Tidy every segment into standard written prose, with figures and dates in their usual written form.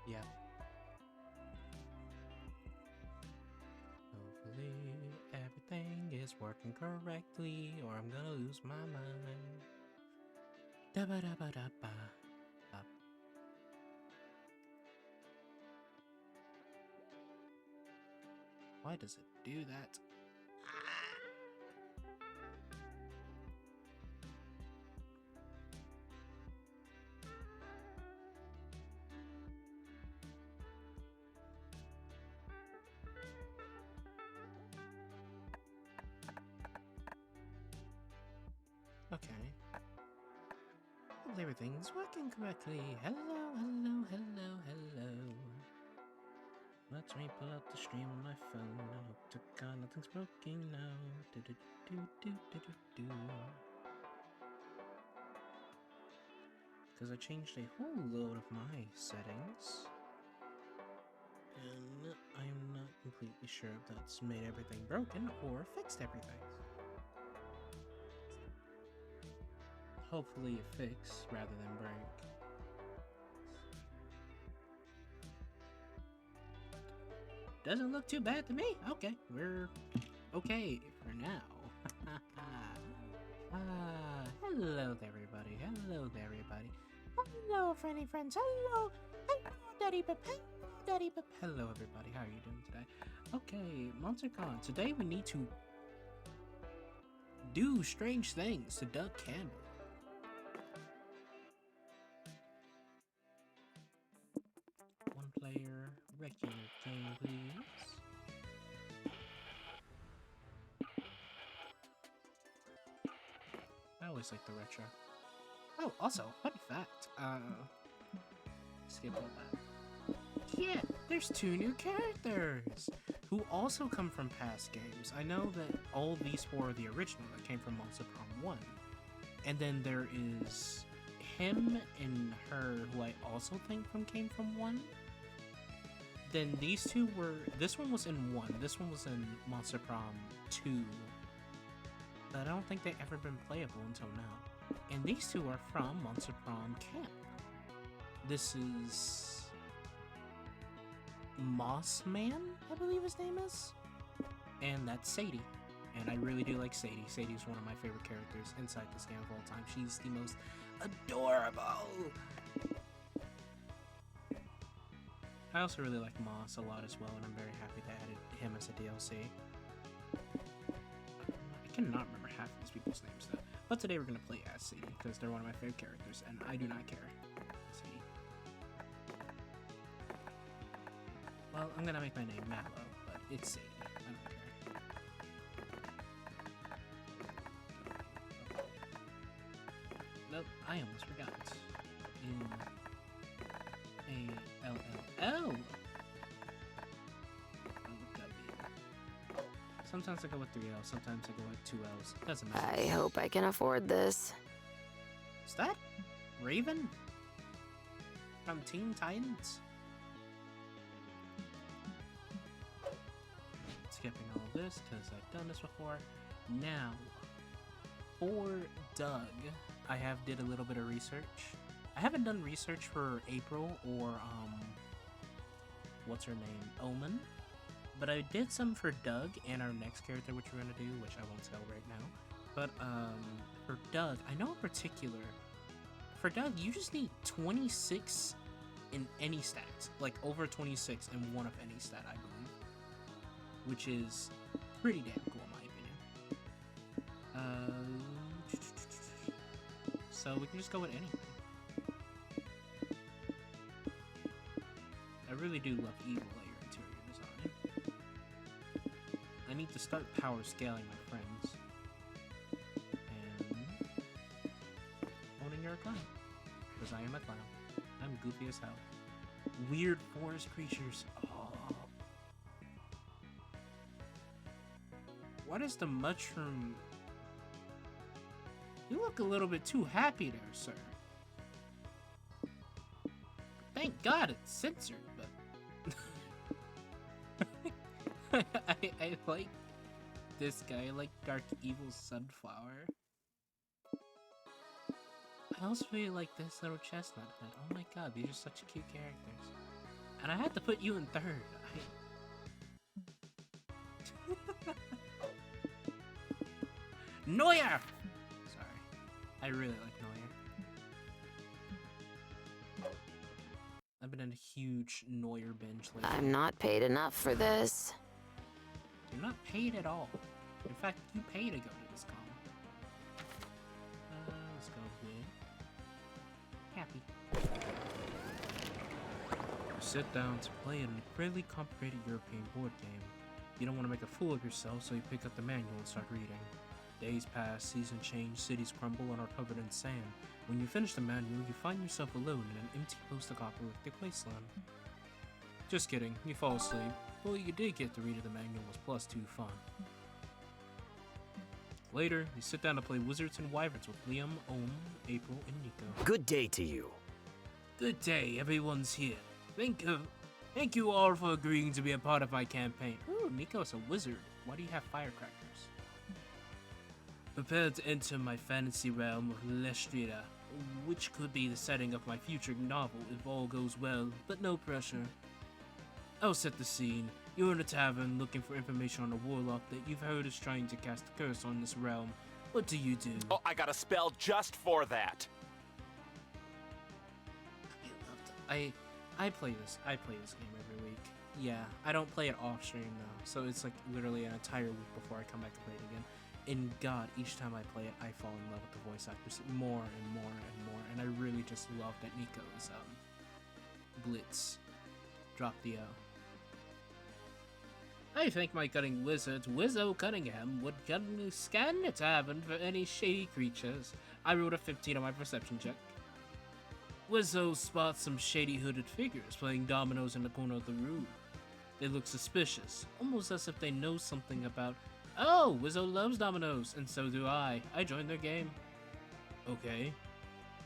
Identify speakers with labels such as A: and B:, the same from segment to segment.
A: Yep. Hopefully everything is working correctly, or I'm gonna lose my mind. Da ba da ba da ba. Why does it do that? Okay. Well, everything's working correctly. Hello, hello, hello, hello. Let me pull out the stream on my phone. I hope to God nothing's broken now. Do do do do do do do. Because I changed a whole load of my settings. And I'm not completely sure if that's made everything broken or fixed everything. Hopefully it fixed rather than break. Doesn't look too bad to me. Okay, we're okay for now. Hello there, everybody. Hello there, everybody. Hello, friendly friends. Hello. Hello, Daddy Pip. Hello, Daddy Pip. Hello, everybody. How are you doing today? Okay, MonsterCon. Today we need to do strange things to Doug Campbell. One player, regular game, please. I always like the retro. Oh, also, fun fact. Skip all that. Yeah, there's 2 new characters who also come from past games. I know that all these 4 are the original that came from Monster Prom 1. And then there is him and her, who I also think came from 1. Then these 2 were... This one was in 1. This one was in Monster Prom 2. But I don't think they've ever been playable until now. And these 2 are from Monster Prom Camp. This is... Mossman, I believe his name is. And that's Sadie. And I really do like Sadie. Sadie is one of my favorite characters inside this game of all time. She's the most adorable. I also really like Moss a lot as well, and I'm very happy they added him as a DLC. I cannot remember half of these people's names though. But today we're going to play as Sadie, because they're one of my favorite characters, and I do not care. Sadie. Well, I'm gonna make my name Mallow, but it's Sadie. I don't care. Nope, I almost forgot. M-A-L-L-L. Sometimes I go with 3 L's, sometimes I go with 2 L's. Doesn't matter.
B: I hope I can afford this.
A: Is that Raven? From Teen Titans? Skipping all of this because I've done this before. Now, for Doug, I did a little bit of research. I haven't done research for April or what's her name, Omen, but I did some for Doug and our next character, which we're gonna do, which I won't tell right now. But for Doug, I know in particular, for Doug, you just need 26 in any stats, like over 26 in one of any stat, I believe. Which is pretty damn cool in my opinion. So we can just go with anything. I really do love Evil Layer interior design. I need to start power scaling my friends. And owning your clown. Because I am a clown. I'm goofy as hell. Weird forest creatures. Oh. What is the mushroom? You look a little bit too happy there, sir. Thank God it's censored, but... I like this guy. I like Dark Evil Sunflower. I also really like this little chestnut head. Oh my god, these are such cute characters. And I had to put you in third. Neuer! Sorry. I really like Neuer. I've been in a huge Neuer binge lately.
B: I'm not paid enough for this.
A: You're not paid at all. In fact, you pay to go to this con. Let's go with Happy. You sit down to play an incredibly complicated European board game. You don't want to make a fool of yourself, so you pick up the manual and start reading. Days pass, seasons change, cities crumble and are covered in sand. When you finish the manual, you find yourself alone in an empty post-apocalyptic wasteland. Just kidding, you fall asleep. Well, you did get to read of the manual was +2 fun. Later, you sit down to play Wizards and Wyverns with Liam, Ohm, April, and Nico.
C: Good day to you.
A: Good day, everyone's here. Thank you all for agreeing to be a part of my campaign. Ooh, Nico's a wizard. Why do you have firecrackers? Prepare to enter my fantasy realm of Lestrida, which could be the setting of my future novel if all goes well, but no pressure. I'll set the scene. You're in a tavern looking for information on a warlock that you've heard is trying to cast a curse on this realm. What do you do?
D: Oh, I got a spell just for that.
A: I play this game every week. Yeah, I don't play it off stream though, so it's like literally an entire week before I come back to play it again. And God, each time I play it, I fall in love with the voice actors more and more and more, and I really just love that Nico is Blitz. Drop the O. I think my cunning wizard, Wizzo Cunningham, would cunningly scan the tavern for any shady creatures. I rolled a 15 on my perception check. Wizzo spots some shady hooded figures playing dominoes in the corner of the room. They look suspicious, almost as if they know something about, oh, Wizzo loves dominoes, and so do I. I joined their game. Okay.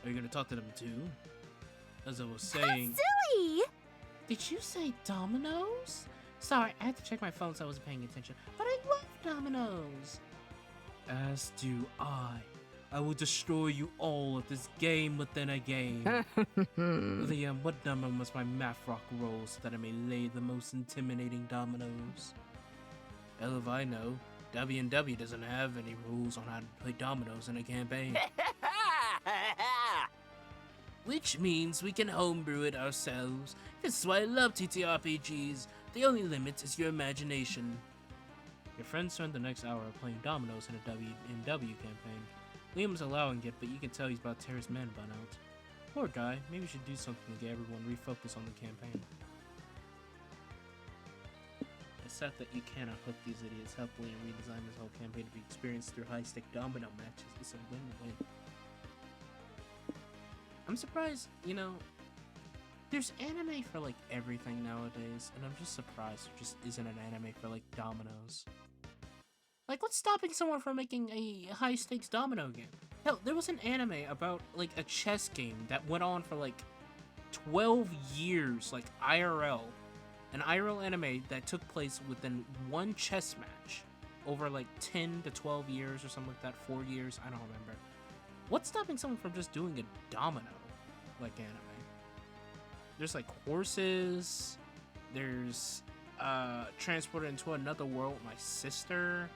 A: Are you gonna talk to them too? As I was saying...
E: Silly!
A: Did you say dominoes? Sorry, I had to check my phone so I wasn't paying attention, but I love dominoes. As do I. I will destroy you all at this game within a game. Liam, what number must my math rock roll so that I may lay the most intimidating dominoes? Hell if I know. W&W doesn't have any rules on how to play dominoes in a campaign. Which means we can homebrew it ourselves. This is why I love TTRPGs. The only limit is your imagination. Your friends spend the next hour playing dominoes in a W&W campaign. Liam's allowing it, but you can tell he's about to tear his man bun out. Poor guy, maybe we should do something to get everyone refocused on the campaign. It's sad that you cannot hook these idiots helpfully and redesign this whole campaign to be experienced through high-stake domino matches. It's a win-win. I'm surprised, you know, there's anime for like everything nowadays, and I'm just surprised there just isn't an anime for like dominoes. Like, what's stopping someone from making a high-stakes domino game? Hell, there was an anime about like a chess game that went on for like 12 years, like IRL. An IRL anime that took place within one chess match over like 10 to 12 years or something like that, 4 years, I don't remember. What's stopping someone from just doing a domino like anime? There's like horses, there's transported into another world with my sister.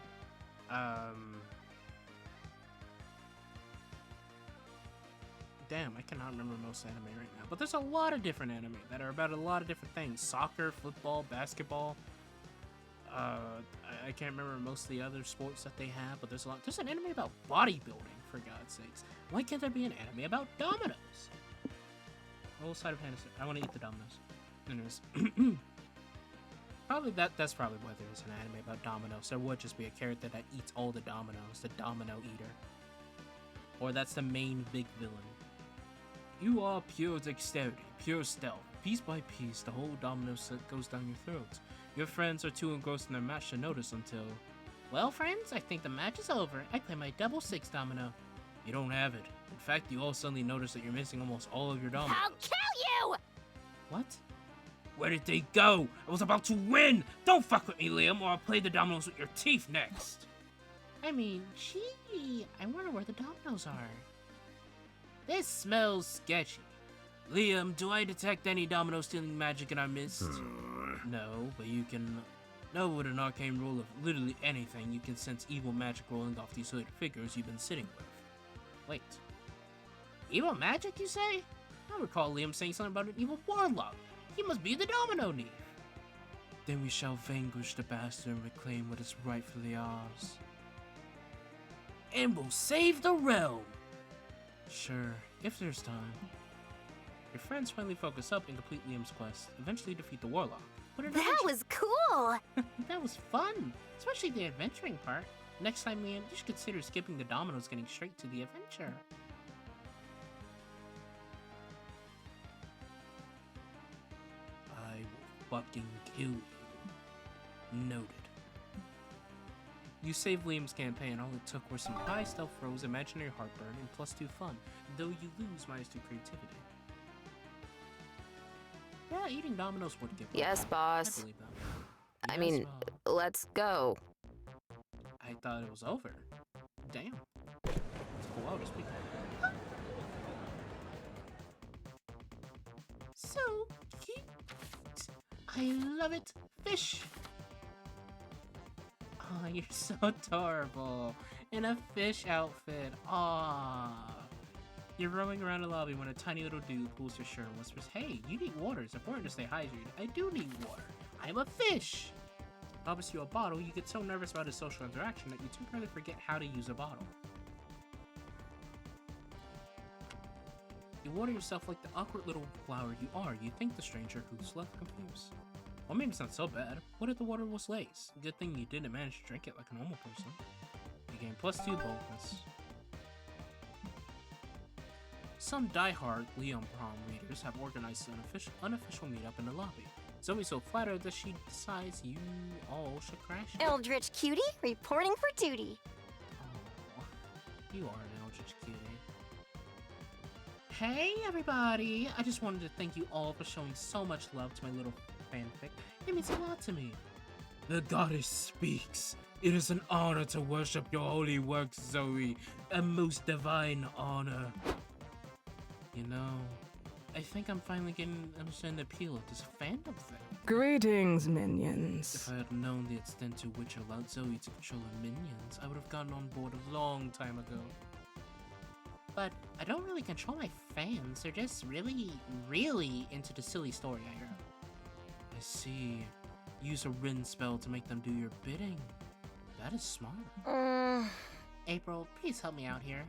A: Damn, I cannot remember most anime right now. But there's a lot of different anime that are about a lot of different things. Soccer, football, basketball. I can't remember most of the other sports that they have, but there's a lot. There's an anime about bodybuilding, for God's sakes. Why can't there be an anime about dominoes? Roll side of fantasy. I want to eat the dominoes. Anyways. Probably that's probably why there's an anime about dominoes. There would just be a character that eats all the dominoes, the domino eater. Or that's the main big villain. You are pure dexterity, pure stealth. Piece by piece, the whole domino set goes down your throat. Your friends are too engrossed in their match to notice until... Well, friends, I think the match is over. I play my double six domino. You don't have it. In fact, you all suddenly notice that you're missing almost all of your dominoes.
E: I'll kill you!
A: What? Where did they go? I was about to win! Don't fuck with me, Liam, or I'll play the dominoes with your teeth next. I mean, gee, I wonder where the dominoes are. This smells sketchy. Liam, do I detect any domino stealing magic in our midst? No, but you can know with an arcane roll of literally anything, you can sense evil magic rolling off these hooded figures you've been sitting with. Wait. Evil magic, you say? I recall Liam saying something about an evil warlock. He must be the domino thief. Then we shall vanquish the bastard and reclaim what is rightfully ours. And we'll save the realm! Sure, if there's time. Your friends finally focus up and complete Liam's quest, eventually defeat the warlock.
C: That was cool!
A: That was fun! Especially the adventuring part. Next time, Liam, you should consider skipping the dominoes, getting straight to the adventure. I will fucking kill you. Noted. You saved Liam's campaign. All it took were some high stealth throws, imaginary heartburn, and +2 fun, though you lose -2 creativity. Yeah, eating dominoes would give up.
B: Yes,
A: I
B: boss.
A: believe that.
B: I
A: Yes,
B: mean, let's go.
A: I thought it was over. Damn. It's a cool out to speak of. So cute. I love it. Fish. Oh, you're so adorable. In a fish outfit. Aww. You're roaming around the lobby when a tiny little dude pulls your shirt and whispers, "Hey, you need water. It's important to stay hydrated." I do need water. I'm a fish. Offers you a bottle, you get so nervous about his social interaction that you temporarily forget how to use a bottle. You water yourself like the awkward little flower you are. You thank the stranger who's left confused. Well, maybe it's not so bad. What if the water was lace? Good thing you didn't manage to drink it like a normal person. You gain +2 boldness. Some die-hard Leon Prom readers have organized an unofficial meetup in the lobby. Zoe's so flattered that she decides you all should crash it.
C: Eldritch Cutie, reporting for duty.
A: Oh, you are an Eldritch Cutie. Hey everybody! I just wanted to thank you all for showing so much love to my little fanfic. It means a lot to me. The goddess speaks. It is an honor to worship your holy works, Zoe. A most divine honor. You know, I think I'm finally getting to understand the appeal of this fandom thing.
E: Greetings, minions.
A: If I had known the extent to which it allowed Zoe to control her minions, I would have gotten on board a long time ago. But I don't really control my fans. They're just really, really into the silly story I wrote. I see. Use a Rin spell to make them do your bidding. That is smart. April, please help me out here.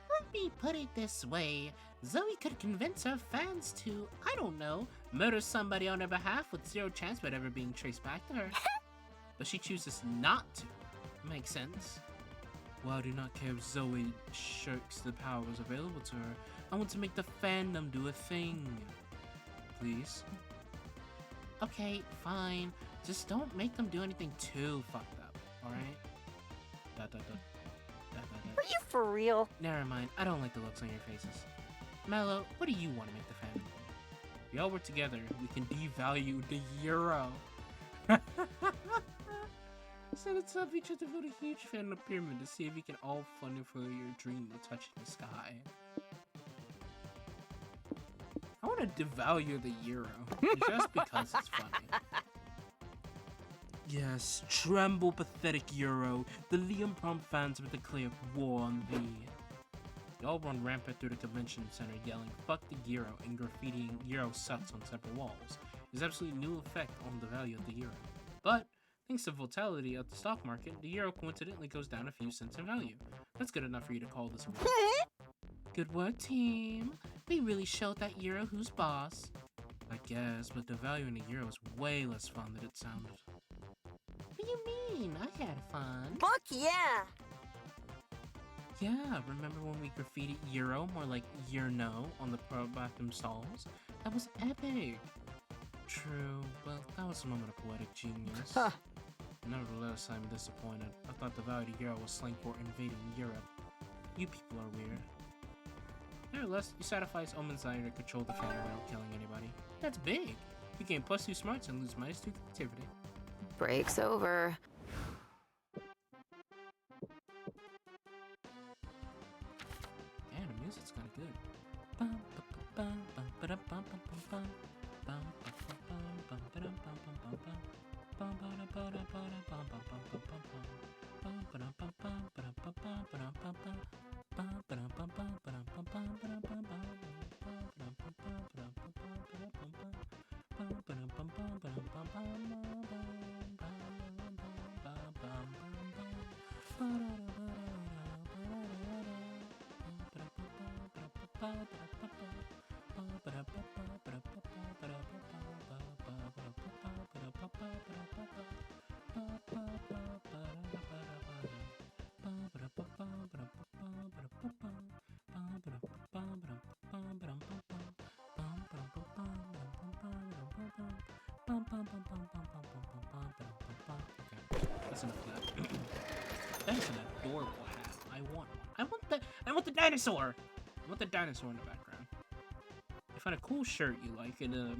A: Let me put it this way. Zoe could convince her fans to, I don't know, murder somebody on her behalf with 0 chance of it ever being traced back to her. But she chooses not to. Makes sense. While I do not care if Zoe shirks the powers available to her, I want to make the fandom do a thing. Please? Okay, fine. Just don't make them do anything too fucked up, alright?
C: Are you for real?
A: Never mind, I don't like the looks on your faces. Mello, what do you want to make the fandom do? We all work together, we can devalue the euro. Set it up, each other build a huge fandom pyramid to see if we can all fund it for your dream of touching the sky. I want to devalue the euro, just because it's funny. Yes, tremble, pathetic euro. The Liam Prom fans have declared war on thee. They all run rampant through the convention center yelling, "Fuck the euro," and graffitiing "Euro sucks" on separate walls. There's absolutely no effect on the value of the euro. But, thanks to volatility of the stock market, the euro coincidentally goes down a few cents in value. That's good enough for you to call this a win. Good work, team. We really showed that euro who's boss. I guess, but devaluing the euro is way less fun than it sounded. What do you mean? I had fun.
C: Fuck yeah!
A: Yeah, remember when we graffitied euro, more like Yerno, on the pro bathroom stalls? That was epic. True, but that was a moment of poetic genius.
E: Huh.
A: Nevertheless, I'm disappointed. I thought the value of euro was slang for invading Europe. You people are weird. Nevertheless, you satisfies Omen's desire to control the family without killing anybody. That's big! You gain +2 smarts and lose -2 creativity.
B: Break's over.
A: Damn, the music's kinda good. Bum, ba, ba, That's enough of that. That is an adorable hat. I want one. I want the dinosaur! I want the dinosaur in the background. You find a cool shirt you like in a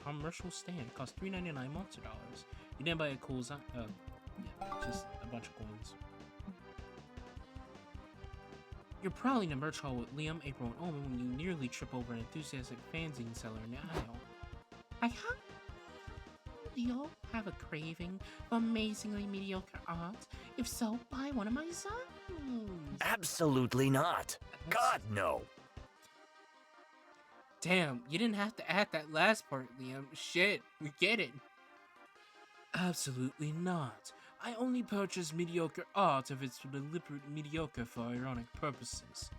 A: commercial stand. It costs $3.99 monster dollars. You didn't buy a cool yeah, just a bunch of coins. You're probably in a merch hall with Liam, April, and Omen when you nearly trip over an enthusiastic fanzine seller in the aisle. I have Leo have a craving for amazingly mediocre art? If so, buy one of my zines.
F: Absolutely not. God, no.
A: Damn, you didn't have to add that last part, Liam. Shit, we get it. Absolutely not. I only purchase mediocre art if it's deliberately mediocre for ironic purposes.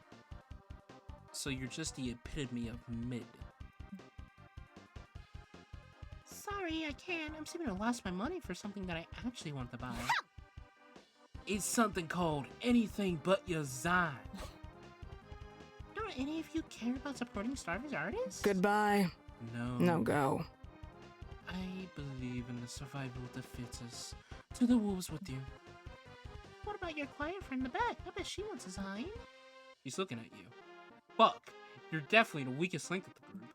A: So you're just the epitome of mid. Sorry, I can't. I'm simply lost my money for something that I actually want to buy. It's something called Anything But Your Zine. Don't any of you care about supporting starving artists?
E: Goodbye.
A: No.
E: No go.
A: I believe in the survival of the fittest. To the wolves with you. What about your quiet friend in the back? I bet she wants a sign. He's looking at you. Fuck, you're definitely the weakest link of the group.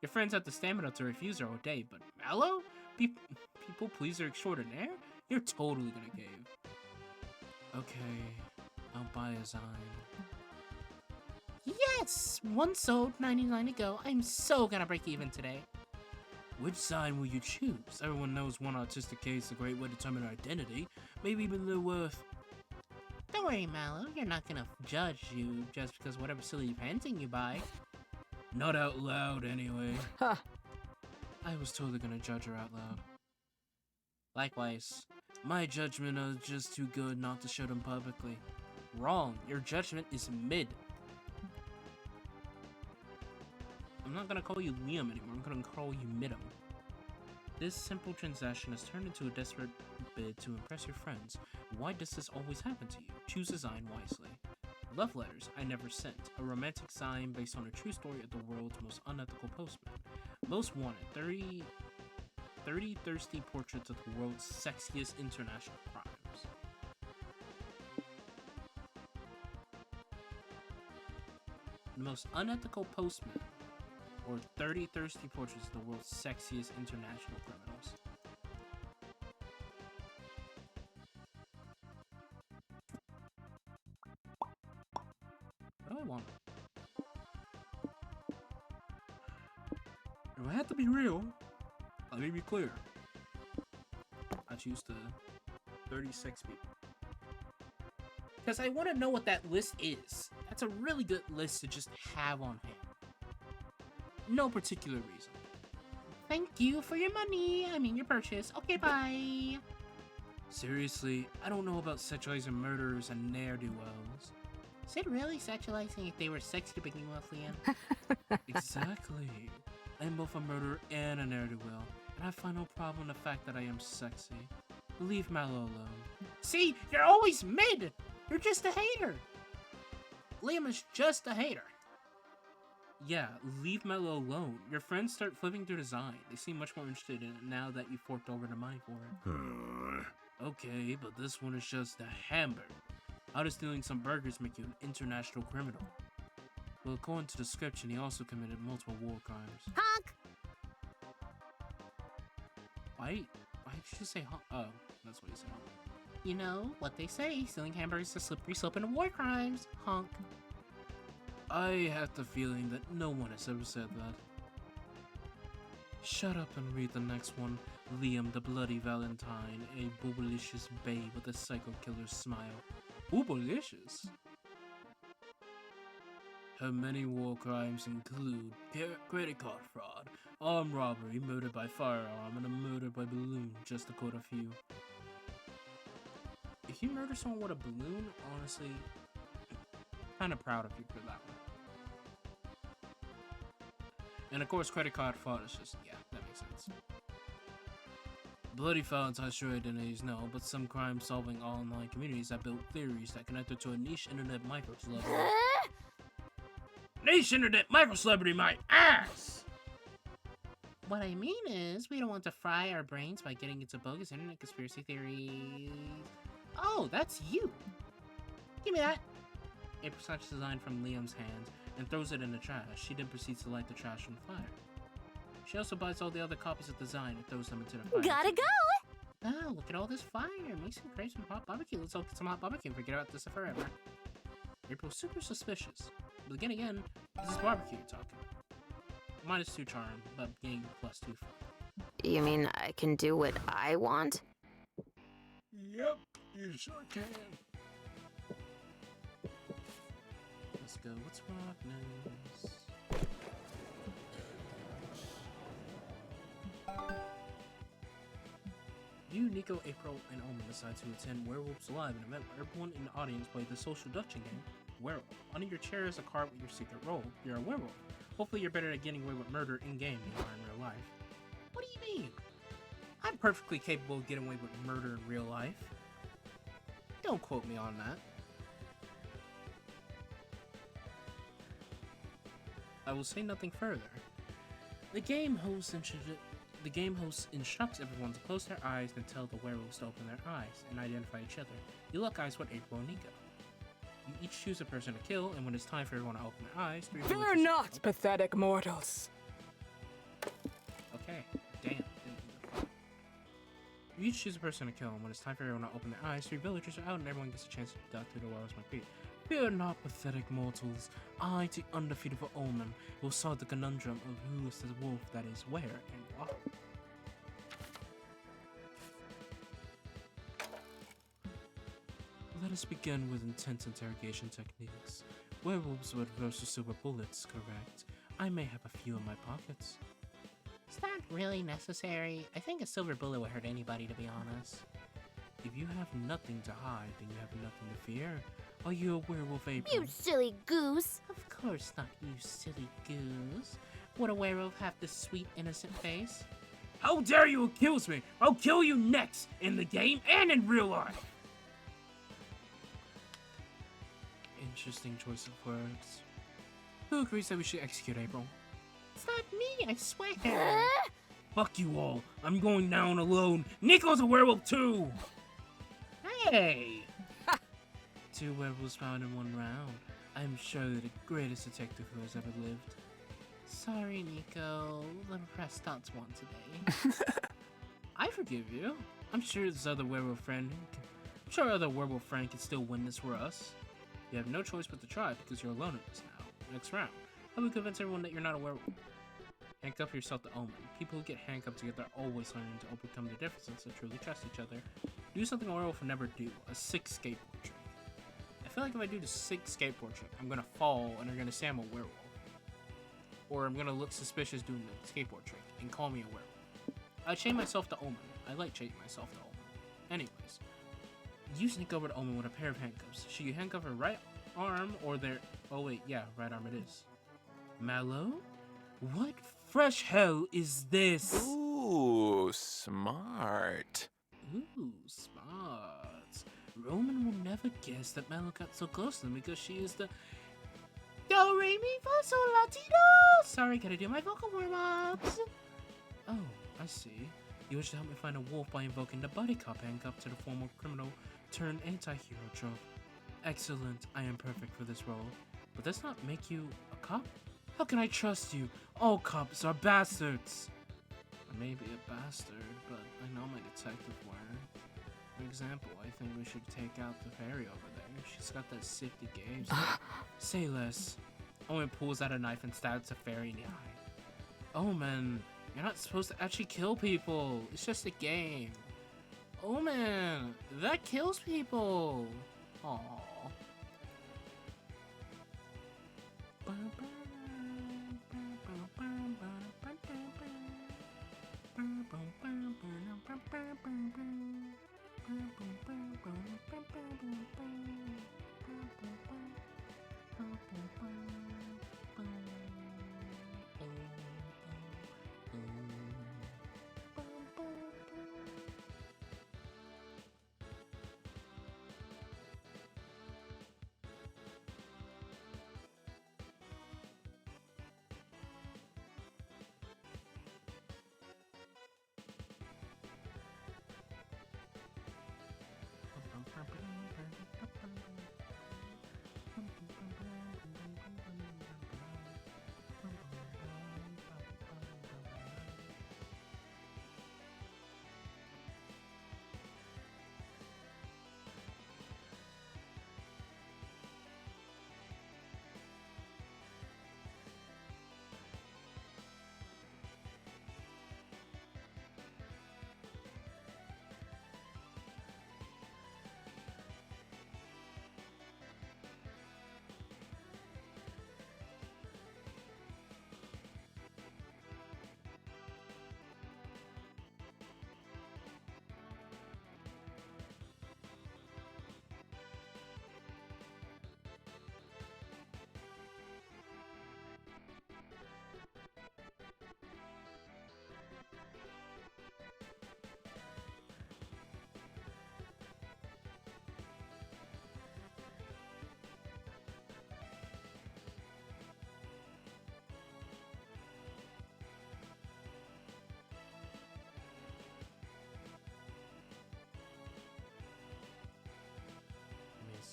A: Your friends have the stamina to refuse her all day, but Mallow? People pleaser extraordinaire? You're totally gonna cave. Okay, I'll buy a sign. Yes! One sold, 99 to go. I'm so gonna break even today. Which sign will you choose? Everyone knows one artistic case is a great way to determine identity. Maybe even their worth. Don't worry, Mallow. You're not gonna judge you just because whatever silly painting you buy. Not out loud, anyway.
E: Huh.
A: I was totally gonna judge her out loud. Likewise, my judgment is just too good not to show them publicly. Wrong. Your judgment is mid. I'm not gonna call you Liam anymore, I'm gonna call you Midam. This simple transaction has turned into a desperate bid to impress your friends. Why does this always happen to you? Choose a sign wisely. Love Letters I Never Sent, a romantic sign based on a true story of the world's most unethical postman. Most Wanted, 30 thirsty portraits of the world's sexiest international crimes. The most unethical postman, or 30 thirsty portraits of the world's sexiest international criminals. What do I want? If I have to be real, let me be clear. I choose the 36 people. Because I want to know what that list is. That's a really good list to just have on hand. No particular reason. Thank you for your money. I mean your purchase. Okay, bye. Seriously, I don't know about sexualizing murderers and ne'er-do-wells. Is it really sexualizing if they were sexy to begin with, Liam? Exactly. I am both a murderer and a ne'er-do-well, and I find no problem in the fact that I am sexy. Leave Mallow alone. See, you're always mid! You're just a hater! Liam is just a hater. Yeah, leave Mallow alone. Your friends start flipping through design. They seem much more interested in it now that you forked over the money for it. Okay, but this one is just a hamburger. How does stealing some burgers make you an international criminal? Well, according to the description, he also committed multiple war crimes.
C: Honk!
A: Why did you say honk? Oh, that's what you said. You know what they say, stealing hamburgers is a slippery slope into war crimes. Honk. I have the feeling that no one has ever said that. Shut up and read the next one. Liam the Bloody Valentine, a boobalicious babe with a psycho killer's smile. Boobalicious? Her many war crimes include credit card fraud, armed robbery, murder by firearm, and a murder by balloon, just to quote a few. If you murder someone with a balloon, honestly, kind of proud of you for that one. And of course, credit card fraud is just, yeah, that makes sense. Bloody Valentine sure identities, no, but some crime-solving online communities have built theories that connect her to a niche internet micro-celebrity. Niche internet micro-celebrity, my ass! What I mean is, we don't want to fry our brains by getting into bogus internet conspiracy theories. Oh, that's you! Give me that! April snatches the design from Liam's hands and throws it in the trash. She then proceeds to light the trash on fire. She also buys all the other copies of the design and throws them into the fire.
C: Gotta go!
A: Oh, look at all this fire. Make some crepes and hot barbecue. Let's all get some hot barbecue and forget about this forever. April's super suspicious. But again, this is barbecue you're talking. -2 charm, but getting +2 fun.
B: You mean I can do what I want?
A: Yep, you sure can. Let's go. What's rock news? You, Nico, April, and Omen decide to attend Werewolves Live, an event where everyone in the audience play the social deduction game, Werewolf. Under your chair is a card with your secret role. You're a werewolf. Hopefully you're better at getting away with murder in-game than you are in real life. What do you mean? I'm perfectly capable of getting away with murder in real life. Don't quote me on that. I will say nothing further. The game host instructs everyone to close their eyes and tell the werewolves to open their eyes and identify each other. You lock eyes with April and Nico. You each choose a person to kill, and when it's time for everyone to open their eyes,
E: Fear not, pathetic mortals.
A: Okay, damn. You each choose a person to kill, and when it's time for everyone to open their eyes, 3 villagers are out, and everyone gets a chance to deduct who the werewolves might be. Fear not, pathetic mortals. I, the undefeatable Omen, will solve the conundrum of who is the wolf that is where and why. Let us begin with intense interrogation techniques. Werewolves would versus super bullets, correct? I may have a few in my pockets. Is that really necessary? I think a silver bullet would hurt anybody, to be honest. If you have nothing to hide, then you have nothing to fear. Are you a werewolf, April?
C: You silly goose!
A: Of course not, you silly goose. Would a werewolf have this sweet, innocent face? How dare you accuse me? I'll kill you next, in the game and in real life! Interesting choice of words. Who agrees that we should execute April? It's not me, I swear! Fuck you all. I'm going down alone. Nico's a werewolf too! Hey! 2 werewolves found in 1 round. I'm sure the greatest detective who has ever lived. Sorry, Nico. Little press thoughts won today. I forgive you. I'm sure this other werewolf friend can still win this for us. You have no choice but to try because you're alone in this now. Next round. How do we convince everyone that you're not a werewolf? Handcuff yourself to Omen. People who get handcuffed together are always learning to overcome their differences and truly trust each other. Do something a werewolf would never do. A 6 skateboard trick. I feel like if I do the 6 skateboard trick, I'm gonna fall and they're gonna say I'm a werewolf. Or I'm gonna look suspicious doing the skateboard trick and call me a werewolf. I chain myself to Omen. I like chaining myself to Omen. Anyways. You sneak over to Omen with a pair of handcuffs. Should you handcuff her right arm or their... Oh wait, yeah, right arm it is. Mallow? What fresh hell is this?
D: Ooh, smart.
A: Ooh, smart. Roman will never guess that Mallow got so close to them because she is the... Do, re, mi, fa, sol, la, ti, do! Sorry, gotta do my vocal warm-ups. Oh, I see. You wish to help me find a wolf by invoking the body cop handcuff to the former criminal turned anti-hero trope. Excellent, I am perfect for this role. But does not make you a cop? How can I trust you? All cops are bastards! I may be a bastard, but I know my detective work. For example, I think we should take out the fairy over there. She's got that sifty gaze. Say less. Omen pulls out a knife and stabs a fairy in the eye. Omen, you're not supposed to actually kill people. It's just a game. Omen, that kills people. Aww.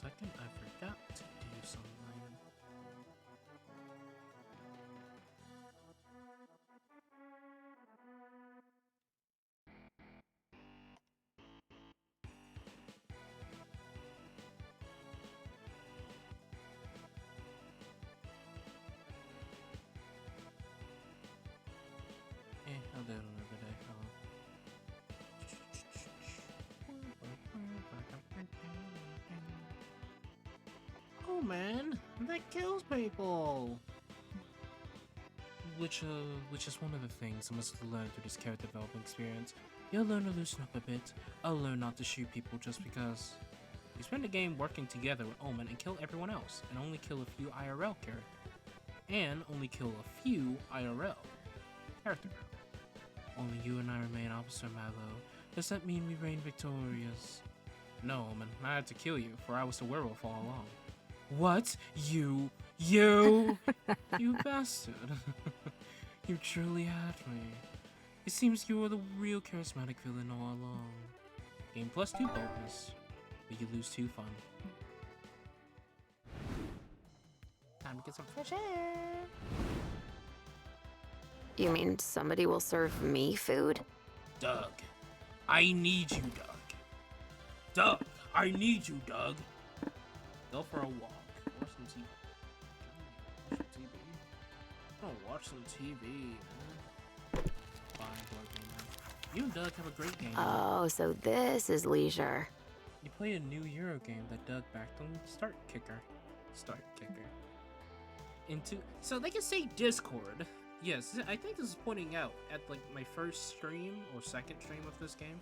A: Second, I forgot to do something. I'll do it another day. Oh man, that kills people. Which is one of the things I must learn through this character development experience. You'll learn to loosen up a bit. I'll learn not to shoot people just because. You spend the game working together with Omen and kill everyone else, and only kill a few IRL characters. And only kill a few IRL character. Only you and I remain, Officer Mallow. Does that mean we reign victorious? No, Omen, I had to kill you, for I was the werewolf all along. What? You? You bastard. You truly had me. It seems you were the real charismatic villain all along. Gain +2 boldness, but you lose 2 fun. Time to get some fresh air.
B: You mean somebody will serve me food?
A: Doug, I need you, Doug. Doug, I need you, Doug. Go for a walk. Watch some TV. Watch some TV, man. Fine, board gamer. You and Doug have a great game.
B: Oh, so this is leisure.
A: You play a new Euro game that Doug backed on Start Kicker. So they can say Discord. Yes, I think this is pointing out at like my first stream or second stream of this game.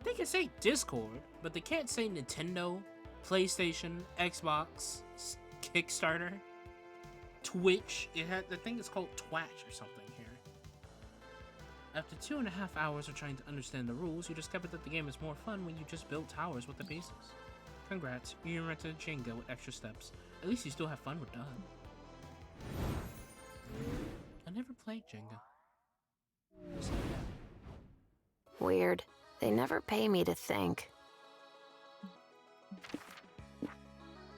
A: They can say Discord, but they can't say Nintendo, PlayStation, Xbox, Kickstarter, Twitch. The thing is called Twatch or something here. After 2.5 hours of trying to understand the rules, you discovered that the game is more fun when you just build towers with the pieces. Congrats, you invented Jenga with extra steps. At least you still have fun with Doug. I never played Jenga. Just like that.
B: Weird. They never pay me to think.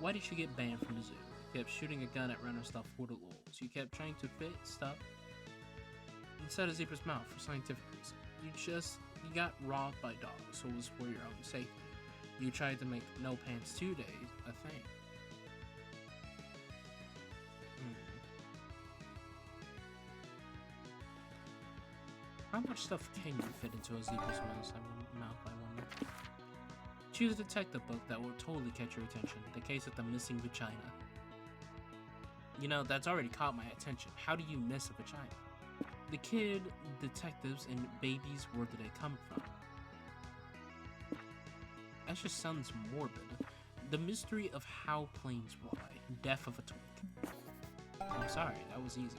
A: Why did you get banned from the zoo? You kept shooting a gun at random stuff for the lulz. You kept trying to fit stuff inside a zebra's mouth for scientific reasons. You got robbed by dogs, so it was for your own safety. You tried to make No Pants 2 Days a thing. How much stuff can you fit into a zebra's mouth, I wonder? Choose a detective book that will totally catch your attention. The Case of the Missing Vagina. You know, that's already caught my attention. How do you miss a vagina? The kid, detectives, and babies, where do they come from? That just sounds morbid. The mystery of how planes fly. Death of a twig. I'm sorry, that was easy.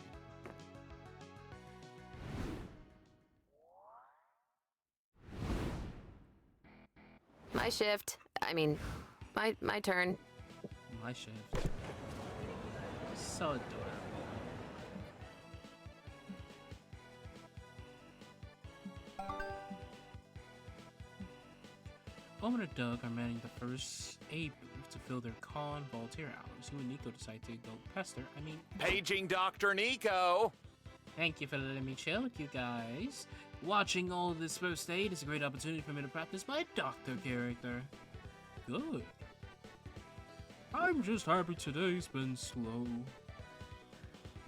B: My shift. I mean, my turn.
A: My shift. So adorable. Owen and Doug are manning the first aid booth to fill their con volunteer hours. You and Nico decide to go pester.
D: Paging Dr. Nico.
A: Thank you for letting me chill with you guys. Watching all this first aid is a great opportunity for me to practice my doctor character. Good. I'm just happy today's been slow.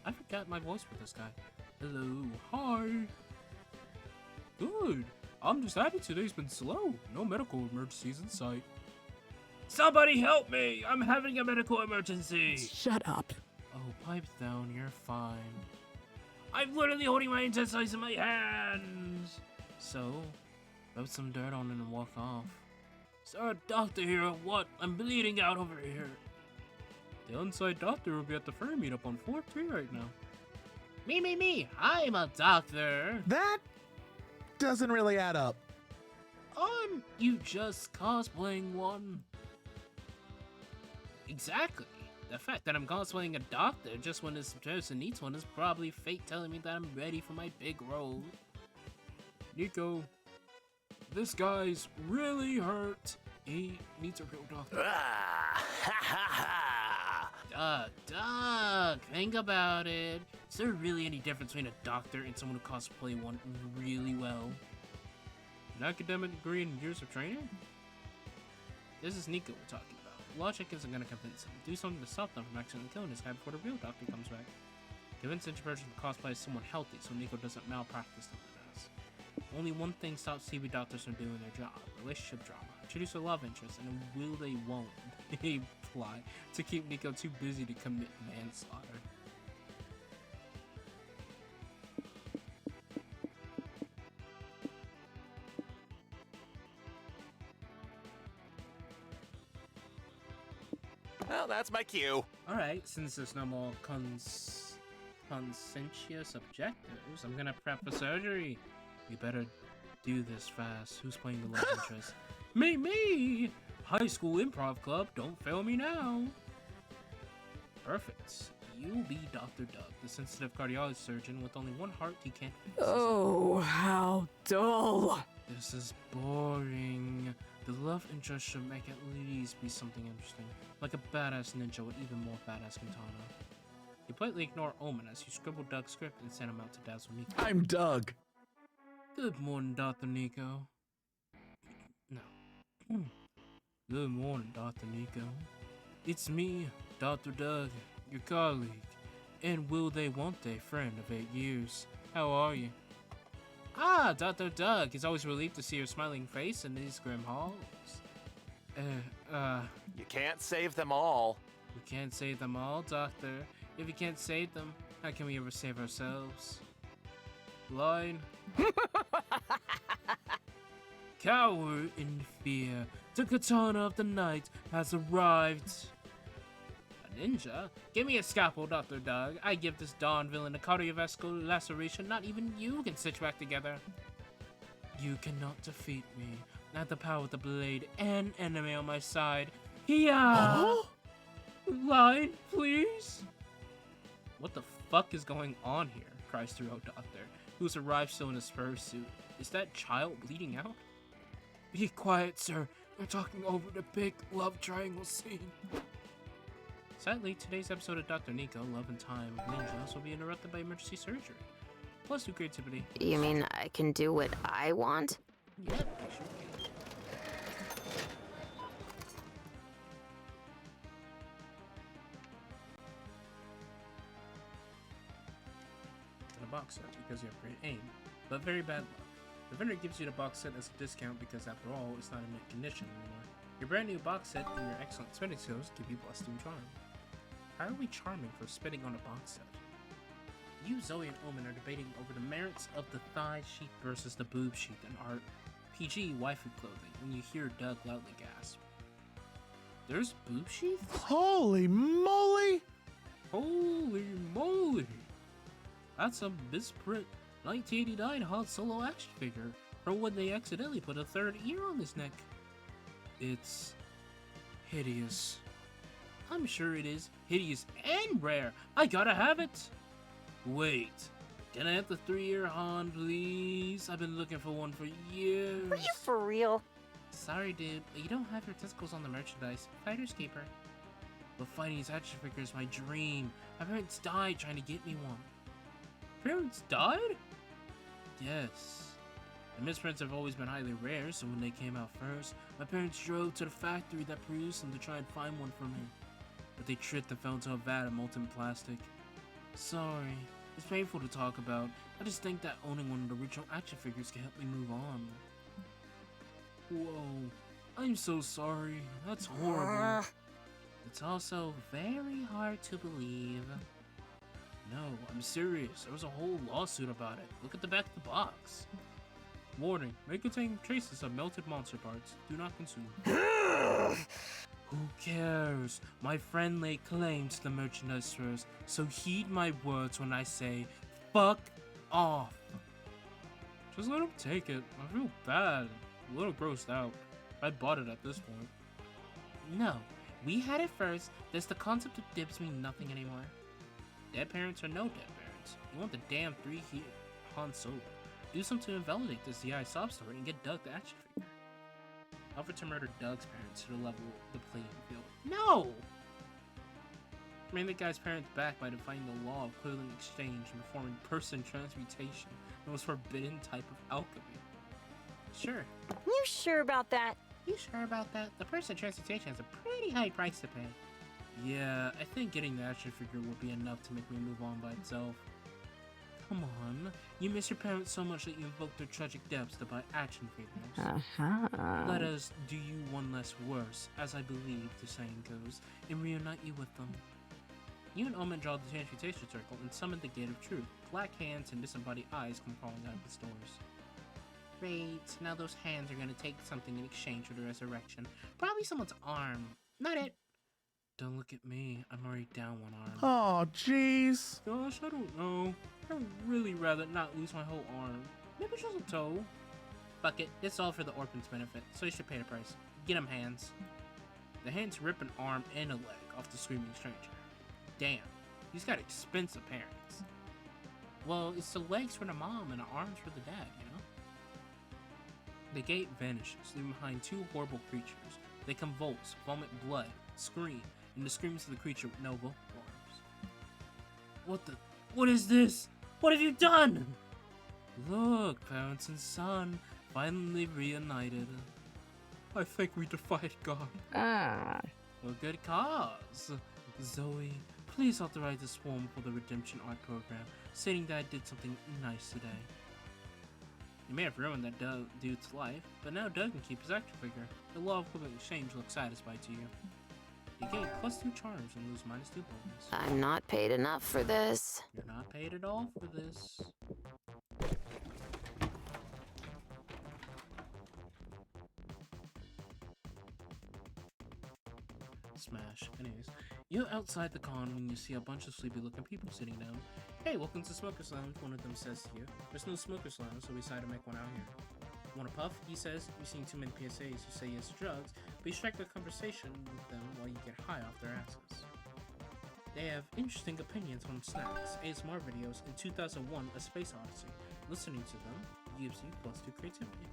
A: I forgot my voice for this guy. Hello, hi. Good. I'm just happy today's been slow. No medical emergencies in sight. Somebody help me! I'm having a medical emergency!
E: Shut up.
A: Oh, pipe down, you're fine. I'm literally holding my intestines in my hands! So, rub some dirt on it and walk off. Sir, doctor here or what? I'm bleeding out over here. The on-site doctor will be at the fair meetup on 4-3 right now. Me! I'm a doctor!
G: That doesn't really add up.
A: You just cosplaying one. Exactly. The fact that I'm cosplaying a doctor just when this person needs one is probably fate telling me that I'm ready for my big role. Nico, this guy's really hurt. He needs a real doctor.
F: Ah, ha ha ha!
A: Doug, think about it. Is there really any difference between a doctor and someone who cosplay one really well? An academic degree and years of training? This is Nico we're talking about. Logic isn't gonna convince him. Do something to stop them from accidentally killing this guy before the real doctor comes back. Convince each person to cosplay as someone healthy so Nico doesn't malpractice them with us. Only one thing stops TV doctors from doing their job: relationship drama. Introduce a love interest and a will they won't plot to keep Nico too busy to commit manslaughter.
D: Well, that's my cue.
A: Alright, since there's no more conscientious objectives, I'm gonna prep for surgery. We better do this fast. Who's playing the love interest? Me! High school improv club, don't fail me now. Perfect. You'll be Dr. Doug, the sensitive cardiology surgeon with only one heart he can't fix.
E: Oh, how dull.
A: This is boring. The love interest should make at least be something interesting, like a badass ninja with even more badass katana. You politely ignore Omen as you scribble Doug's script and send him out to dazzle Nico.
G: I'm Doug.
A: Good morning, Dr. Nico. No. Good morning, Dr. Nico. It's me, Dr. Doug, your colleague, and will they won't they friend of 8 years. How are you? Ah, Dr. Doug. It's always relieved to see your smiling face in these grim halls.
D: You can't save them all.
A: We can't save them all, Doctor. If you can't save them, how can we ever save ourselves? Line. Coward in fear, the katana of the night has arrived. A ninja? Give me a scalpel, Dr. Doug. I give this Dawn villain a cardiovascular laceration not even you can stitch back together. You cannot defeat me. I have the power of the blade and enemy on my side. Yeah. Line, please. What the fuck is going on here? Cries through Doctor, who's arrived still in his fursuit. Is that child bleeding out? Be quiet, sir. They're talking over the big love triangle scene. Sadly, today's episode of Dr. Nico, Love and Time of Ninjas will be interrupted by emergency surgery. Plus new creativity.
B: You mean I can do what I want?
A: Yep, sure. In a boxer, because you have great aim. but very bad luck. The vendor gives you the box set as a discount because, after all, it's not in mint condition anymore. Your brand new box set and your excellent spending skills give you plus 2 charm. How are we charming for spitting on a box set? You, Zoe, and Omen are debating over the merits of the thigh sheath versus the boob sheath in our PG waifu clothing when you hear Doug loudly gasp. There's boob sheaths?
G: Holy moly!
A: Holy moly! That's a misprint 1989 Han Solo action figure from when they accidentally put a 3rd ear on his neck. It's hideous. I'm sure it is hideous and rare. I gotta have it. Wait, can I have the 3-ear Han, please? I've been looking for one for years.
C: Are you for real?
A: Sorry, dude, but you don't have your testicles on the merchandise. Fighter's keeper. But fighting these action figures is my dream. My parents died trying to get me one. Parents died? Yes. The misprints have always been highly rare, so when they came out first, my parents drove to the factory that produced them to try and find one for me. But they tripped and fell into a vat of molten plastic. Sorry. It's painful to talk about. I just think that owning one of the original action figures can help me move on. Whoa. I'm so sorry. That's horrible. It's also very hard to believe. No, I'm serious. There was a whole lawsuit about it. Look at the back of the box. Warning, may contain traces of melted monster parts. Do not consume. Who cares? My friend laid claim to the merchandise first, so heed my words when I say, fuck off. Just let him take it. I feel bad. A little grossed out. I bought it at this point. No, we had it first. Does the concept of dibs mean nothing anymore? Dead parents or no dead parents? You want the damn 3 here, Han Solo. Do something to invalidate this DI sob story and get Doug the action figure. Offer to murder Doug's parents to the level of the playing field. No! Bring the guy's parents back by defying the law of clothing exchange and performing person transmutation, the most forbidden type of alchemy. Sure.
C: You sure about that?
A: You sure about that? The person transmutation has a pretty high price to pay. Yeah, I think getting the action figure will be enough to make me move on by itself. Come on, you miss your parents so much that you invoke their tragic depths to buy action figures. Let us do you one less worse, as I believe the saying goes, and reunite you with them. You and Omen draw the transmutation circle and summon the gate of truth. Black hands and disembodied eyes come crawling out of the stores. Great, now those hands are gonna take something in exchange for the resurrection. Probably someone's arm. Not it. Don't look at me, I'm already down one arm.
G: Oh, jeez.
A: Gosh, I don't know. I'd really rather not lose my whole arm. Maybe just a toe. Fuck it, it's all for the orphan's benefit, so you should pay the price. Get him hands. The hands rip an arm and a leg off the screaming stranger. Damn, he's got expensive parents. Well, it's the legs for the mom and the arms for the dad, you know? The gate vanishes, leaving behind 2 horrible creatures. They convulse, vomit blood, scream, and the screams of the creature with no vocal arms. What is this? What have you done? Look, parents and son, finally reunited. I think we defied God. For good cause. Zoe, please authorize this form for the Redemption Art Program, stating that I did something nice today. You may have ruined that dude's life, but now Doug can keep his action figure. The law of equivalent exchange looks satisfied to you. You gain plus 2 charms and lose minus 2 bonus.
B: I'm not paid enough for this.
A: You're not paid at all for this. Smash. Anyways, you're outside the con when you see a bunch of sleepy-looking people sitting down. Hey, welcome to Smoker's Lounge, one of them says to you. There's no Smoker's Lounge, so we decided to make one out here. Want a puff? He says. You've seen too many PSAs who say yes to drugs, but you strike a conversation with them while you get high off their asses. They have interesting opinions on snacks, ASMR videos, and 2001 A Space Odyssey. Listening to them gives you plus 2 creativity.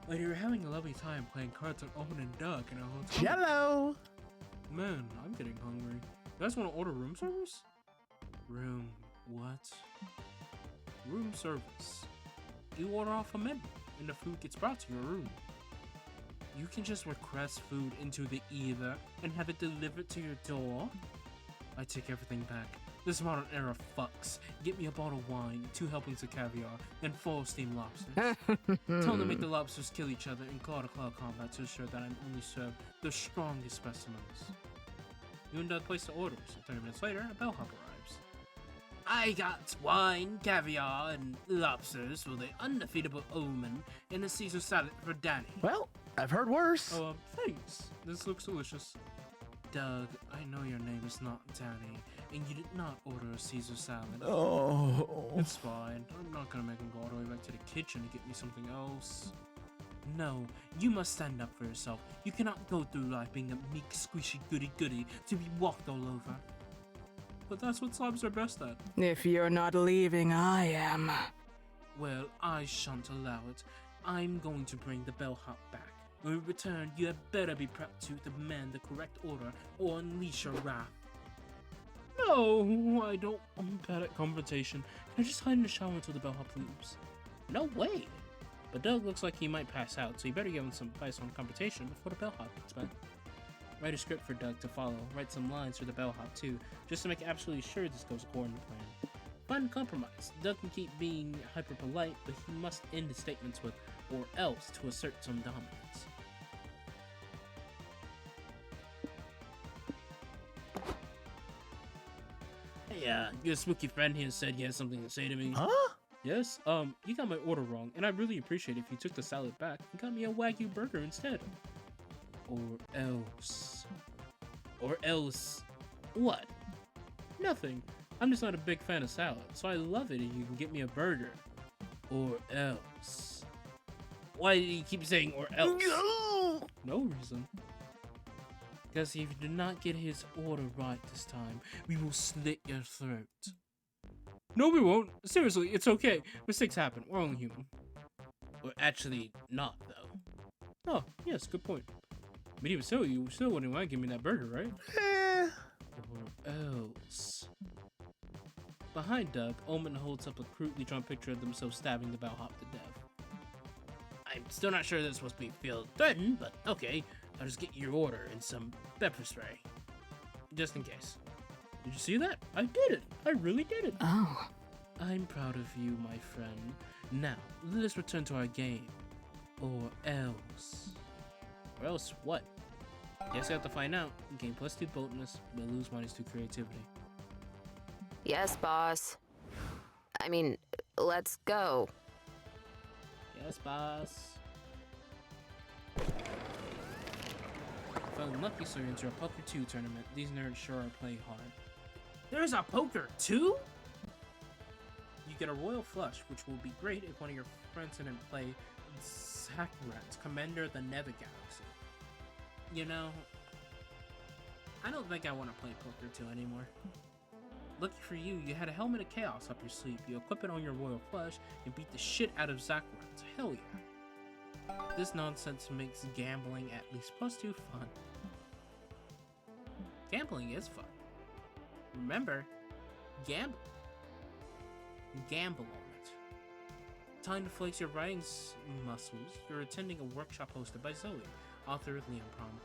A: When you're having a lovely time playing cards on Owen and Doug in a hotel.
G: Jello!
A: Man, I'm getting hungry. You guys want to order room service? Room what? Room service. You order off a menu, and the food gets brought to your room. You can just request food into the ether and have it delivered to your door. I take everything back. This modern era fucks. Get me a bottle of wine, 2 helpings of caviar, and 4 steamed lobsters. Tell them to make the lobsters kill each other in claw-to-claw combat to ensure that I'm only served the strongest specimens. You and Doug place the orders, and 30 minutes later, a bellhop arrives. I got wine, caviar, and lobsters for the undefeatable Omen, and a Caesar salad for Danny.
G: Well, I've heard worse.
A: Oh, thanks. This looks delicious. Doug, I know your name is not Danny, and you did not order a Caesar salad.
G: Oh.
A: It's fine. I'm not gonna make him go all the way back to the kitchen to get me something else. No, you must stand up for yourself. You cannot go through life being a meek, squishy goody-goody to be walked all over. But that's what slobs are best at.
E: If you're not leaving, I am.
A: Well, I shan't allow it. I'm going to bring the bellhop back. When we return, you had better be prepped to demand the correct order or unleash your wrath. No, I don't. I'm bad at confrontation. Can I just hide in the shower until the bellhop leaves? No way. But Doug looks like he might pass out, so you better give him some advice on confrontation before the bellhop gets back. Write a script for Doug to follow. Write some lines for the bellhop too, just to make absolutely sure this goes according to plan. Find a compromise. Doug can keep being hyper polite, but he must end his statements with "or else" to assert some dominance. Hey, your spooky friend here said he has something to say to me.
G: Huh?
A: Yes, you got my order wrong, and I'd really appreciate it if you took the salad back and got me a Wagyu burger instead. Or else. Or else. What? Nothing. I'm just not a big fan of salad, so I love it if you can get me a burger. Or else. Why did he keep saying or else? No reason. Because if you do not get his order right this time, we will slit your throat. No, we won't. Seriously, it's okay. Mistakes happen. We're only human. Or actually, not, though. Oh, yes, good point. But even so, you still wouldn't want to give me that burger, right?
G: Eh.
A: Or else. Behind Doug, Omen holds up a crudely drawn picture of themselves stabbing the bellhop to death. I'm still not sure this supposed to be feel threatened, but okay. I'll just get your order and some pepper spray. Just in case. Did you see that? I did it! I really did it!
E: Oh.
A: I'm proud of you, my friend. Now, let us return to our game. Or else. Or else what? Guess you have to find out. Gain +2 boldness, but lose -2 creativity.
B: Yes, boss. I mean, let's go.
A: Yes, boss. Feeling lucky, so you enter a Poker 2 tournament. These nerds sure are playing hard. There's a Poker 2? You get a Royal Flush, which will be great if one of your friends didn't play Zackrat, Commander of the Neva Galaxy. You know, I don't think I want to play Poker 2 anymore. Lucky for you, you had a Helmet of Chaos up your sleeve. You equip it on your Royal Flush and beat the shit out of Zackrat. Hell yeah. This nonsense makes gambling at least +2 fun. Gambling is fun. Remember, gamble. Gamble on it. Time to flex your writing muscles. You're attending a workshop hosted by Zoe, author of Prom.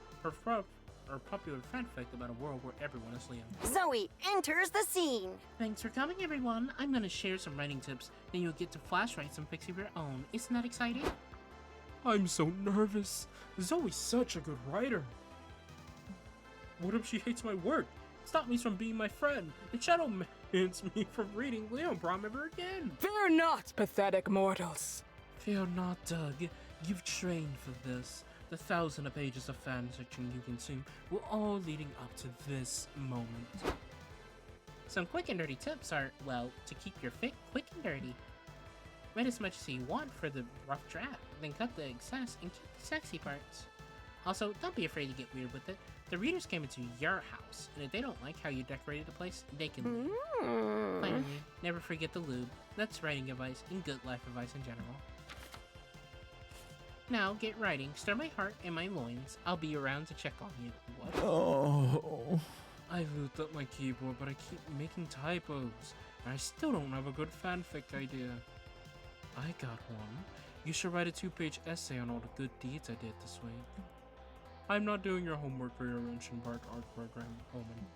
A: Her popular fanfic about a world where everyone is Liam.
C: Zoe enters the scene.
A: Thanks for coming, everyone. I'm gonna share some writing tips, then you'll get to flash write some fics of your own. Isn't that exciting? I'm so nervous. Zoe's such a good writer. What if she hates my work? Stop me from being my friend, and shadow bans me from reading Leon Prom ever again.
E: Fear not, pathetic mortals.
A: Fear not, Doug. You've trained for this. The thousands of pages of fanfiction you consume were all leading up to this moment. Some quick and dirty tips are, well, to keep your fic quick and dirty. Write as much as you want for the rough draft, then cut the excess and keep the sexy parts. Also, don't be afraid to get weird with it. The readers came into your house, and if they don't like how you decorated the place, they can leave. Finally, never forget the lube. That's writing advice and good life advice in general. Now, get writing. Stir my heart and my loins. I'll be around to check on you. What?
G: Oh.
A: I've looked up my keyboard, but I keep making typos, and I still don't have a good fanfic idea. I got one. You should write a 2-page essay on all the good deeds I did this week. I'm not doing your homework for your ancient Bart art program, Omen.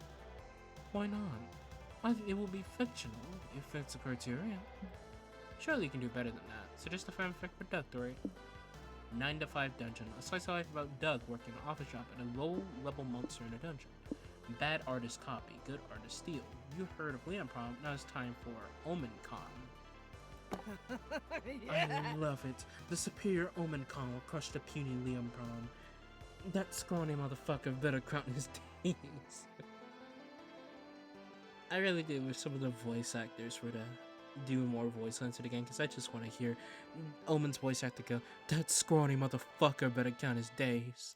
A: Why not? I think it will be fictional if it's a criteria. Surely you can do better than that. Suggest a fanfic for Doug Story. 9 to 5 dungeon. A slice of life about Doug working an office job and a low-level monster in a dungeon. Bad artist copy, good artist steal. You heard of Leon Prom, now it's time for Omen Con. I love it. The superior Omen Con will crush the puny Leon Prom. That scrawny motherfucker better count his days. I really do wish some of the voice actors were to do more voice lines again, because I just want to hear Omen's voice actor go, that scrawny motherfucker better count his days.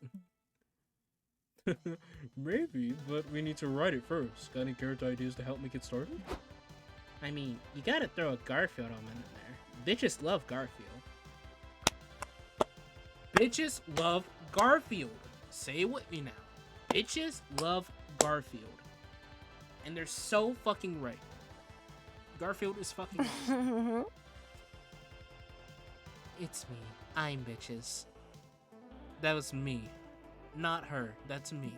A: Maybe, but we need to write it first. Got any character ideas to help me get started? I mean, you gotta throw a Garfield Omen in there. Bitches love Garfield. Bitches love Garfield. Say it with me now. Bitches love Garfield. And they're so fucking right. Garfield is fucking awesome. It's me. I'm bitches. That was me. Not her. That's me.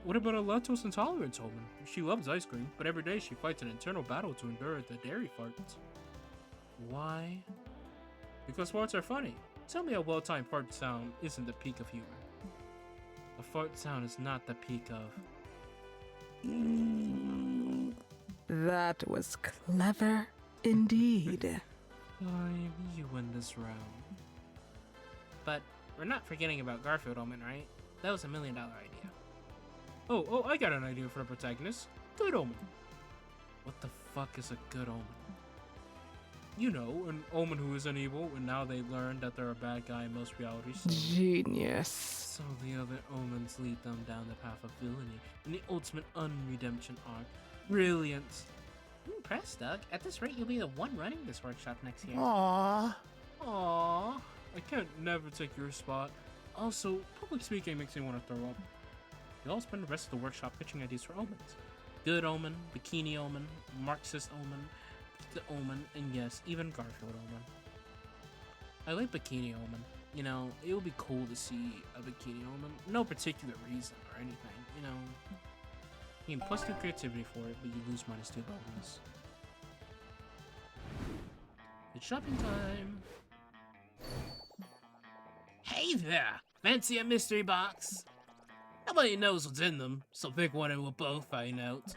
A: What about a lactose intolerance Omen? She loves ice cream, but every day she fights an internal battle to endure the dairy farts. Why? Because farts are funny. Tell me a well-timed fart sound isn't the peak of humor. A fart sound is not the peak of...
E: That was clever indeed.
A: Fine, you win this round. But we're not forgetting about Garfield Omen, right? That was $1 million idea. Oh, I got an idea for a protagonist. Good Omen. What the fuck is a good Omen? You know, an Omen who isn't evil, and now they learn that they're a bad guy in most realities.
E: Genius.
A: So the other Omens lead them down the path of villainy in the ultimate unredemption arc. Brilliant. I'm impressed, Doug. At this rate, you'll be the one running this workshop next year.
G: Aww.
A: Aww. I can't never take your spot. Also, public speaking makes me want to throw up. You'll all spend the rest of the workshop pitching ideas for Omens. Good Omen, Bikini Omen, Marxist Omen, the Omen, and yes, even Garfield Omen. I like Bikini Omen. You know, it would be cool to see a Bikini Omen. No particular reason or anything, you know. You can plus 2 creativity for it, but you lose minus 2 bonus. It's shopping time! Hey there! Fancy a mystery box? Nobody knows what's in them, so pick one and we'll both find out.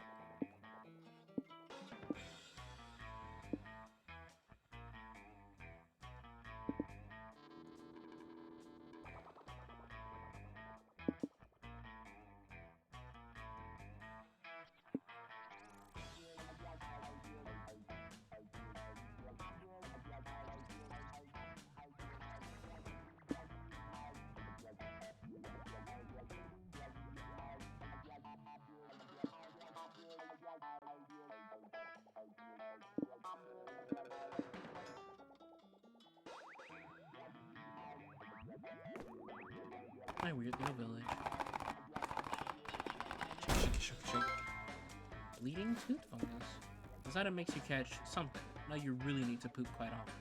A: My weird little village. Shake. Bleeding tooth fungus. This item makes you catch something. Now you really need to poop quite often.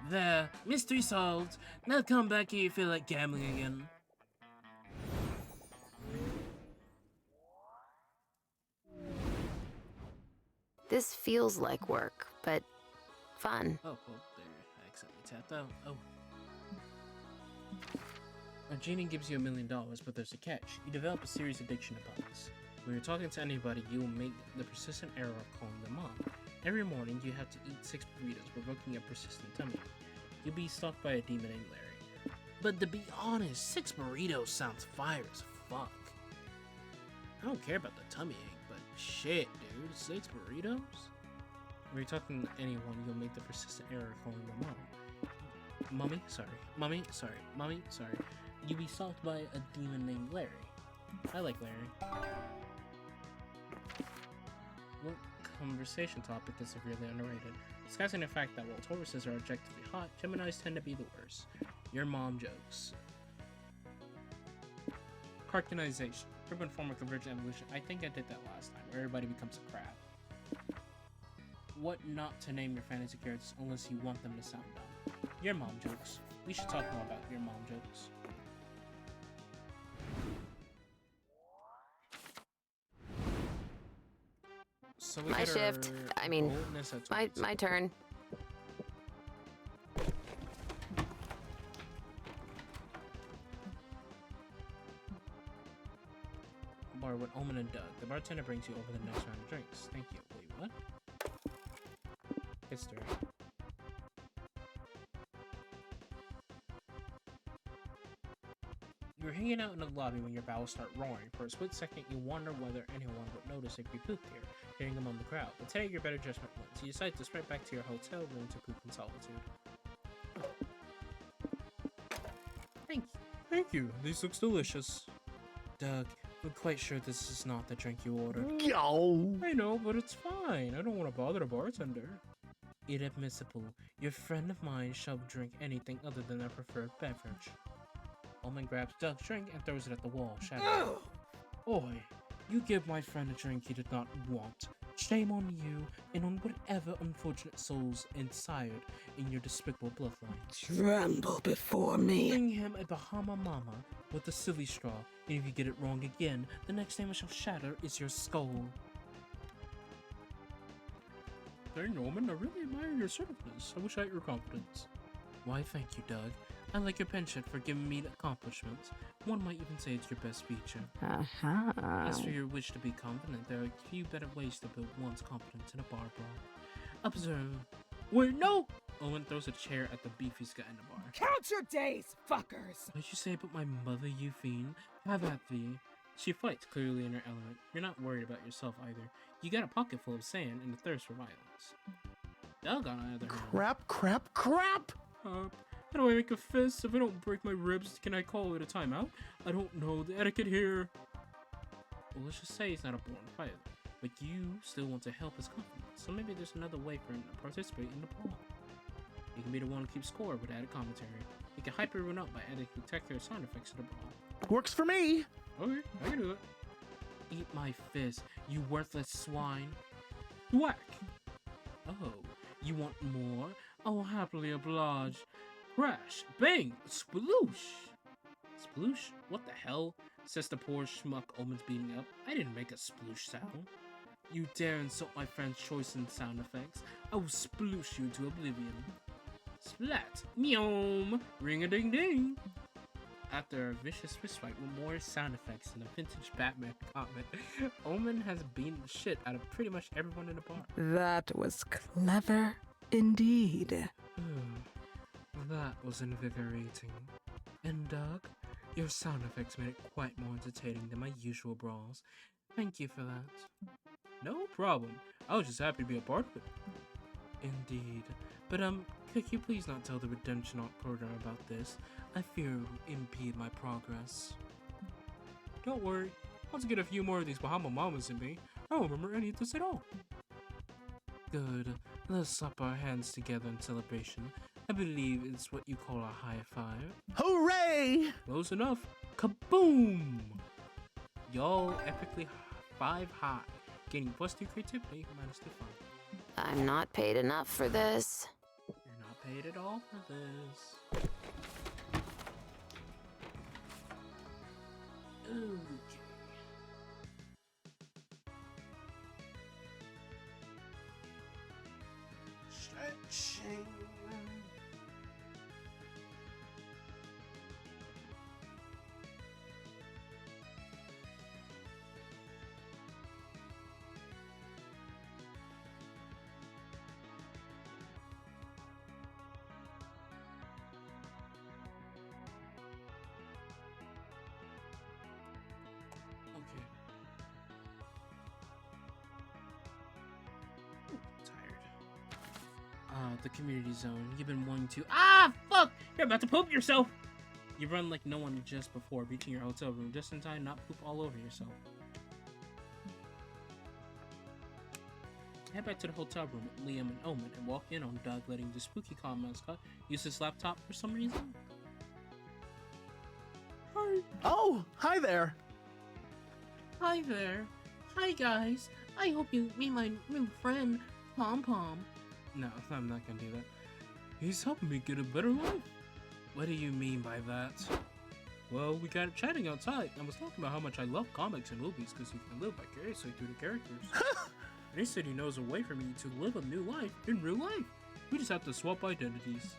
A: There, mystery solved. Now come back here if you feel like gambling again.
B: This feels like work, but fun.
A: Oh, well, there. I accidentally tapped out. Oh. A genie gives you $1 million, but there's a catch. You develop a serious addiction to bugs. When you're talking to anybody, you will make the persistent error of calling them up. Every morning, you have to eat 6 burritos, provoking a persistent tummy ache. You'll be stalked by a demon named Larry. But to be honest, 6 burritos sounds fire as fuck. I don't care about the tummy ache, but shit, dude, 6 burritos? When you're talking to anyone, you'll make the persistent error of calling them mom. Mommy, sorry. Mommy, sorry. Mommy, sorry. You'll be stalked by a demon named Larry. I like Larry. What conversation topic is severely underrated? Discussing the fact that while Tauruses are objectively hot, Geminis tend to be the worst. Your mom jokes. Cartoonization. Urban form of convergent evolution. I think I did that last time, where everybody becomes a crab. What not to name your fantasy characters unless you want them to sound dumb. Your mom jokes. We should talk more about your mom jokes. So we
B: My
A: get
B: shift.
A: our
B: I mean,
A: boldness at
B: My
A: 20.
B: my turn.
A: Bar with Omen and Doug. The bartender brings you over the next round of drinks. Thank you. Wait, what? History. You're hanging out in the lobby when your bowels start roaring. For a split second, you wonder whether anyone would notice if you pooped here, hearing among the crowd. But today, your better judgment wins. You decide to sprint back to your hotel room to poop in solitude. Thank you. Thank you. These looks delicious. Doug, I'm quite sure this is not the drink you ordered.
G: Yo.
A: I know, but it's fine. I don't want to bother the bartender. Inadmissible. Your friend of mine shall drink anything other than their preferred beverage. Omen grabs Doug's drink and throws it at the wall, shattering. Oi, you give my friend a drink he did not want. Shame on you and on whatever unfortunate souls inspired in your despicable bloodline.
E: Tremble before me.
A: Bring him a Bahama Mama with a silly straw, and if you get it wrong again, the next name I shall shatter is your skull. Dang, Omen, I really admire your assertiveness. I wish I had your confidence. Why, thank you, Doug. I like your penchant for giving me accomplishments. One might even say it's your best feature. As for your wish to be confident, there are a few better ways to build one's confidence in a bar brawl. Observe. Wait, no! Owen throws a chair at the beefiest guy in the bar.
E: Count your days, fuckers.
A: What'd you say about my mother, you fiend? Have at thee. She fights clearly in her element. You're not worried about yourself either. You got a pocket full of sand and a thirst for violence. Doug, on the other hand.
G: Crap, crap, crap!
A: How do I make a fist? If I don't break my ribs, can I call it a timeout? I don't know the etiquette here. Well, let's just say he's not a born fighter, but you still want to help his confidence, so maybe there's another way for him to participate in the brawl. He can be the one to keep score with added commentary. He can hype everyone up by adding spectacular sound effects to the brawl.
G: Works for me!
A: Okay, I can do it. Eat my fist, you worthless swine. Whack! Oh, you want more? I'll happily oblige. Crash! Bang! Sploosh! Sploosh? What the hell? Says the poor schmuck Omen's beating up. I didn't make a sploosh sound. You dare insult my friend's choice in sound effects. I will sploosh you to oblivion. Splat! Meow! Ring-a-ding-ding! After a vicious fistfight with more sound effects than a vintage Batman comic, Omen has beaten the shit out of pretty much everyone in the bar.
E: That was clever indeed.
A: That was invigorating. And Doug, your sound effects made it quite more entertaining than my usual brawls. Thank you for that. No problem. I was just happy to be a part of it. Indeed. But could you please not tell the Redemption Arc program about this? I fear it will impede my progress. Don't worry. Once I get a few more of these Bahama Mamas in me, I won't remember any of this at all. Good. Let's slap our hands together in celebration. I believe it's what you call a high five.
G: Hooray!
A: Close enough. Kaboom! Y'all epically 5 high. Gaining +2 creativity, -2 fun.
B: I'm not paid enough for this.
A: You're not paid at all for this. Okay. Stretching. Okay. Tired. The community zone. You've been wanting to. Ah, fuck! You're about to poop yourself! You run like no one just before, reaching your hotel room just in time, not poop all over yourself. Head back to the hotel room with Liam and Omen and walk in on Doug letting the spooky con mascot use his laptop for some reason. Hi.
G: Oh, hi there!
A: Hi there. Hi guys. I hope you meet my new friend, Pom Pom. No, I'm not gonna do that. He's helping me get a better life. What do you mean by that? Well, we got chatting outside. I was talking about how much I love comics and movies because you can live vicariously through the characters. he said he knows a way for me to live a new life in real life. We just have to swap identities.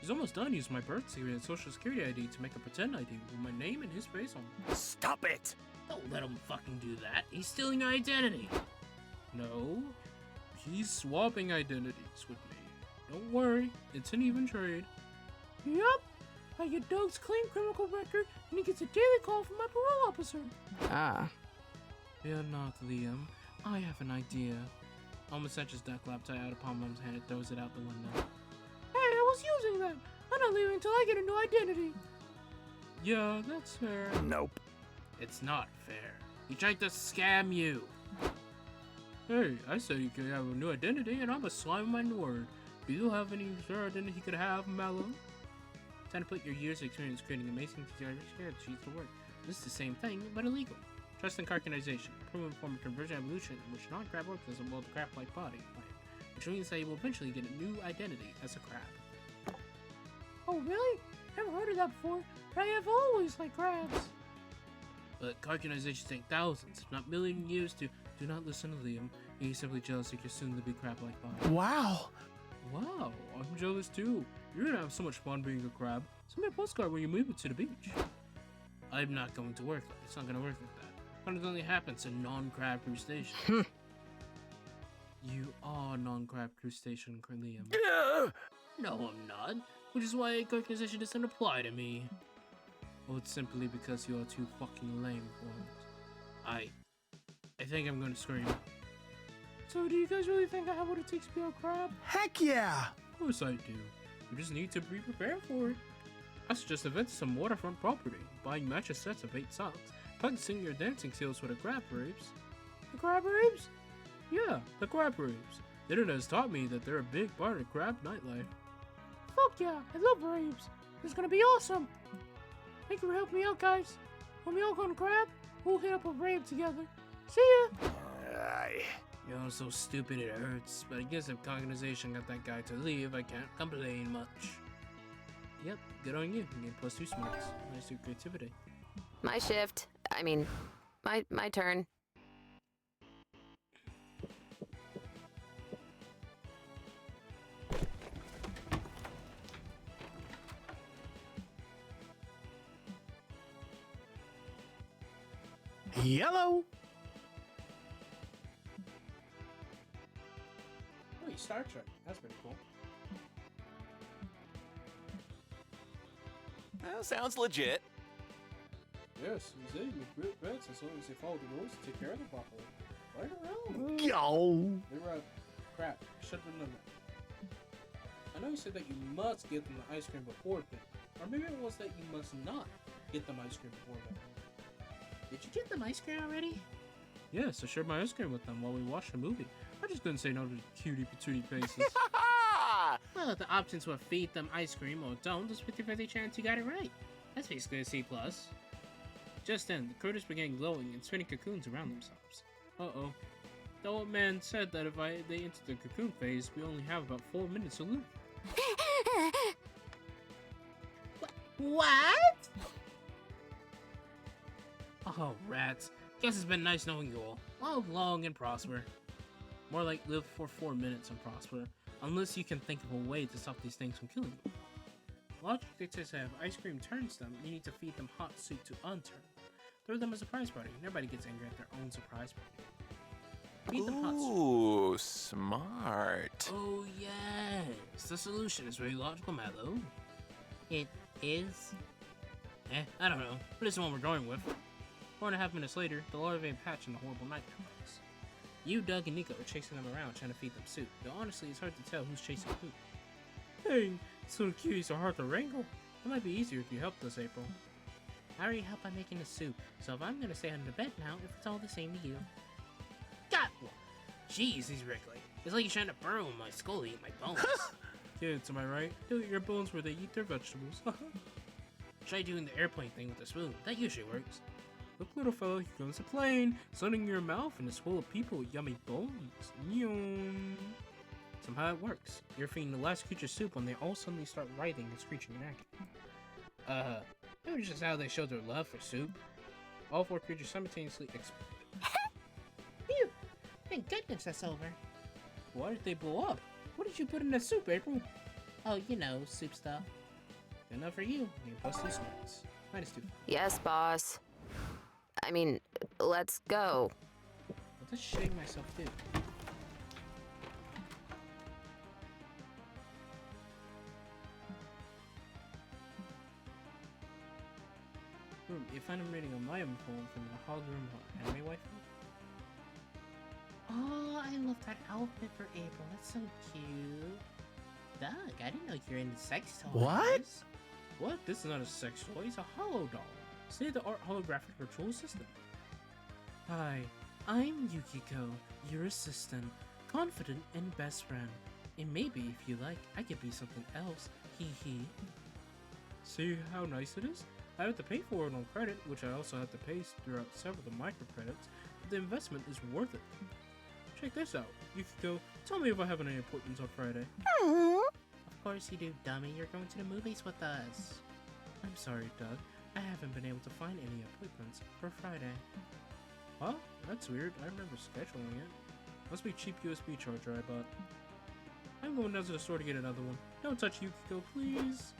A: He's almost done using my birth certificate and social security ID to make a pretend ID with my name and his face on it.
D: Stop it!
F: Don't let him fucking do that. He's stealing your identity.
A: No, he's swapping identities with me. Don't worry, it's an even trade. Yup, I get Doug's clean criminal record, and he gets a daily call from my parole officer.
E: Ah.
A: Fear not, Liam. I have an idea. Almost snatches duck laptop out of Palm's hand and throws it out the window. Hey, I was using that. I'm not leaving until I get a new identity. Yeah, that's fair.
D: Nope.
A: It's not fair. He tried to scam you. Hey, I said he could have a new identity, and I'm a slime my word. Do you have any other identity he could have, Mallow? Time to put your years of experience creating amazing sheets to work. This is the same thing, but illegal. Trust and carcanization, a proven form of conversion evolution in which non-crab organisms will the crab-like body plan, which means that you will eventually get a new identity as a crab. Oh, really? Never heard of that before, but I have always liked crabs. But carcanization takes thousands, if not millions of years to. Do not listen to Liam. He's simply jealous of your soon-to-be crab-like body.
G: Wow.
A: Wow, I'm jealous too. You're gonna have so much fun being a crab. Send me a postcard when you move it to the beach. I'm not going to work. It's not gonna work like that. Fun only happens in non-crab crustaceans. You are non-crab crustacean, Liam.
F: No, I'm not.
A: Which is why carcanization doesn't apply to me. Oh, it's simply because you are too fucking lame for it. I think I'm gonna scream. So, do you guys really think I have what it takes to be a crab?
G: Heck yeah.
A: Of course I do. You just need to be prepared for it. I suggest inventing some waterfront property, buying matching sets of 8 socks, practicing your dancing skills with the crab rapes. The crab rapes? Yeah, the crab rapes. The internet has taught me that they're a big part of crab nightlife. Fuck yeah, I love rapes. It's gonna be awesome. Thank you for helping me out, guys. When we all go to crab, we'll hit up a rave together. See ya! You're so stupid it hurts, but I guess if Cognization got that guy to leave, I can't complain much. Yep, good on you. You get +2 smarts. Nice your creativity.
B: My shift. I mean, my turn.
G: Yellow.
A: Oh, Star Trek. That's pretty cool.
D: Well, sounds legit.
A: Yes, you say with great bets as long as they follow the rules and take care of them properly. Right around.
G: Yo.
A: They were crap. Should have known that. I know you said that you must get them the ice cream before bed. Or maybe it was that you must not get them ice cream before bed.
F: Did you get them ice cream already?
A: Yes, I shared my ice cream with them while we watched the movie. I just couldn't say no to the cutie patootie faces.
F: Well, the options were feed them ice cream or don't. There's 50-50 chance you got it right. That's basically a C+.
A: Just then, the critters began glowing and spinning cocoons around themselves. Uh-oh. The old man said that if they enter the cocoon phase, we only have about 4 minutes to live.
F: What?
A: Oh, rats. Guess it's been nice knowing you all. Live long and prosper. More like live for 4 minutes and prosper. Unless you can think of a way to stop these things from killing you. Logic dictates that if ice cream turns them, you need to feed them hot soup to unturn. Throw them a surprise party. Everybody gets angry at their own surprise party. Feed them hot soup.
D: Ooh, smart.
A: Oh yes! The solution is very logical, Mallow.
F: It is?
A: I don't know. But it's the one we're going with. 4.5 minutes later, the larvae hatch in the horrible nightmare place. You, Doug, and Nico are chasing them around trying to feed them soup, though honestly it's hard to tell who's chasing who. Hey, these little cuties are hard to wrangle. It might be easier if you helped us, April.
F: I already helped by making the soup, so if I'm gonna stay under the bed now, if it's all the same to you. God! Jeez, he's wriggly. It's like he's trying to burrow in my skull to eat my bones.
A: Kids, am I right? They'll eat your bones where they eat their vegetables.
F: Try doing the airplane thing with a spoon. That usually works.
A: Look, little fellow, here comes a plane. Sun in your mouth and it's full of people with yummy bones. Yum. Somehow it works. You're feeding the last creature soup when they all suddenly start writhing and screeching in agony.
F: It was just how they showed their love for soup.
A: All 4 creatures simultaneously
F: Phew! Thank goodness that's over.
A: Why did they blow up? What did you put in the soup, April?
F: Oh, you know, soup stuff.
A: Enough for you. You're plus 2 smarts. -2.
B: Yes, boss. I mean, let's go.
A: What does shitting myself do? You find I'm reading a Mayan poem from the hologram anime waifu?
F: Oh, I love that outfit for April. That's so cute. Doug, I didn't know you're into sex toys.
G: What?
A: What? This is not a sex toy, it's a holo doll. State-of-the-art holographic virtual assistant. Hi, I'm Yukiko, your assistant, confident and best friend. And maybe, if you like, I could be something else. Hee hee. See how nice it is? I have to pay for it on credit, which I also have to pay throughout several of the microcredits, but the investment is worth it. Check this out. Yukiko, tell me if I have any appointments on Friday.
F: Of course you do, dummy. You're going to the movies with us.
A: I'm sorry, Doug. I haven't been able to find any appointments for Friday. Huh? That's weird. I remember scheduling it. Must be cheap USB charger I bought. I'm going down to the store to get another one. Don't touch Yukiko, please.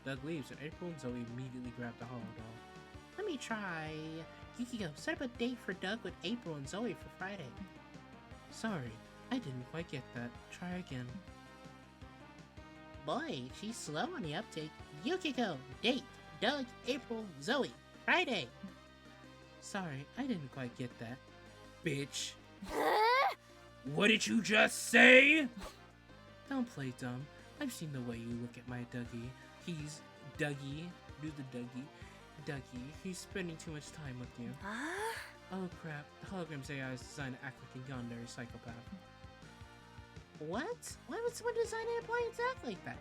A: Doug leaves, and April and Zoe immediately grab the holo doll.
F: Let me try. Yukiko, set up a date for Doug with April and Zoe for Friday.
A: Sorry, I didn't quite get that. Try again.
F: Boy, she's slow on the uptake. Yukiko, date Doug, April, Zoe, Friday.
A: Sorry, I didn't quite get that. Bitch. What did you just say? Don't play dumb. I've seen the way you look at my Dougie. He's Dougie. Do the Dougie. Dougie. He's spending too much time with you. Oh crap. The hologram's AI is designed to act like a yandere psychopath.
F: What? Why would someone design an appliance act like that?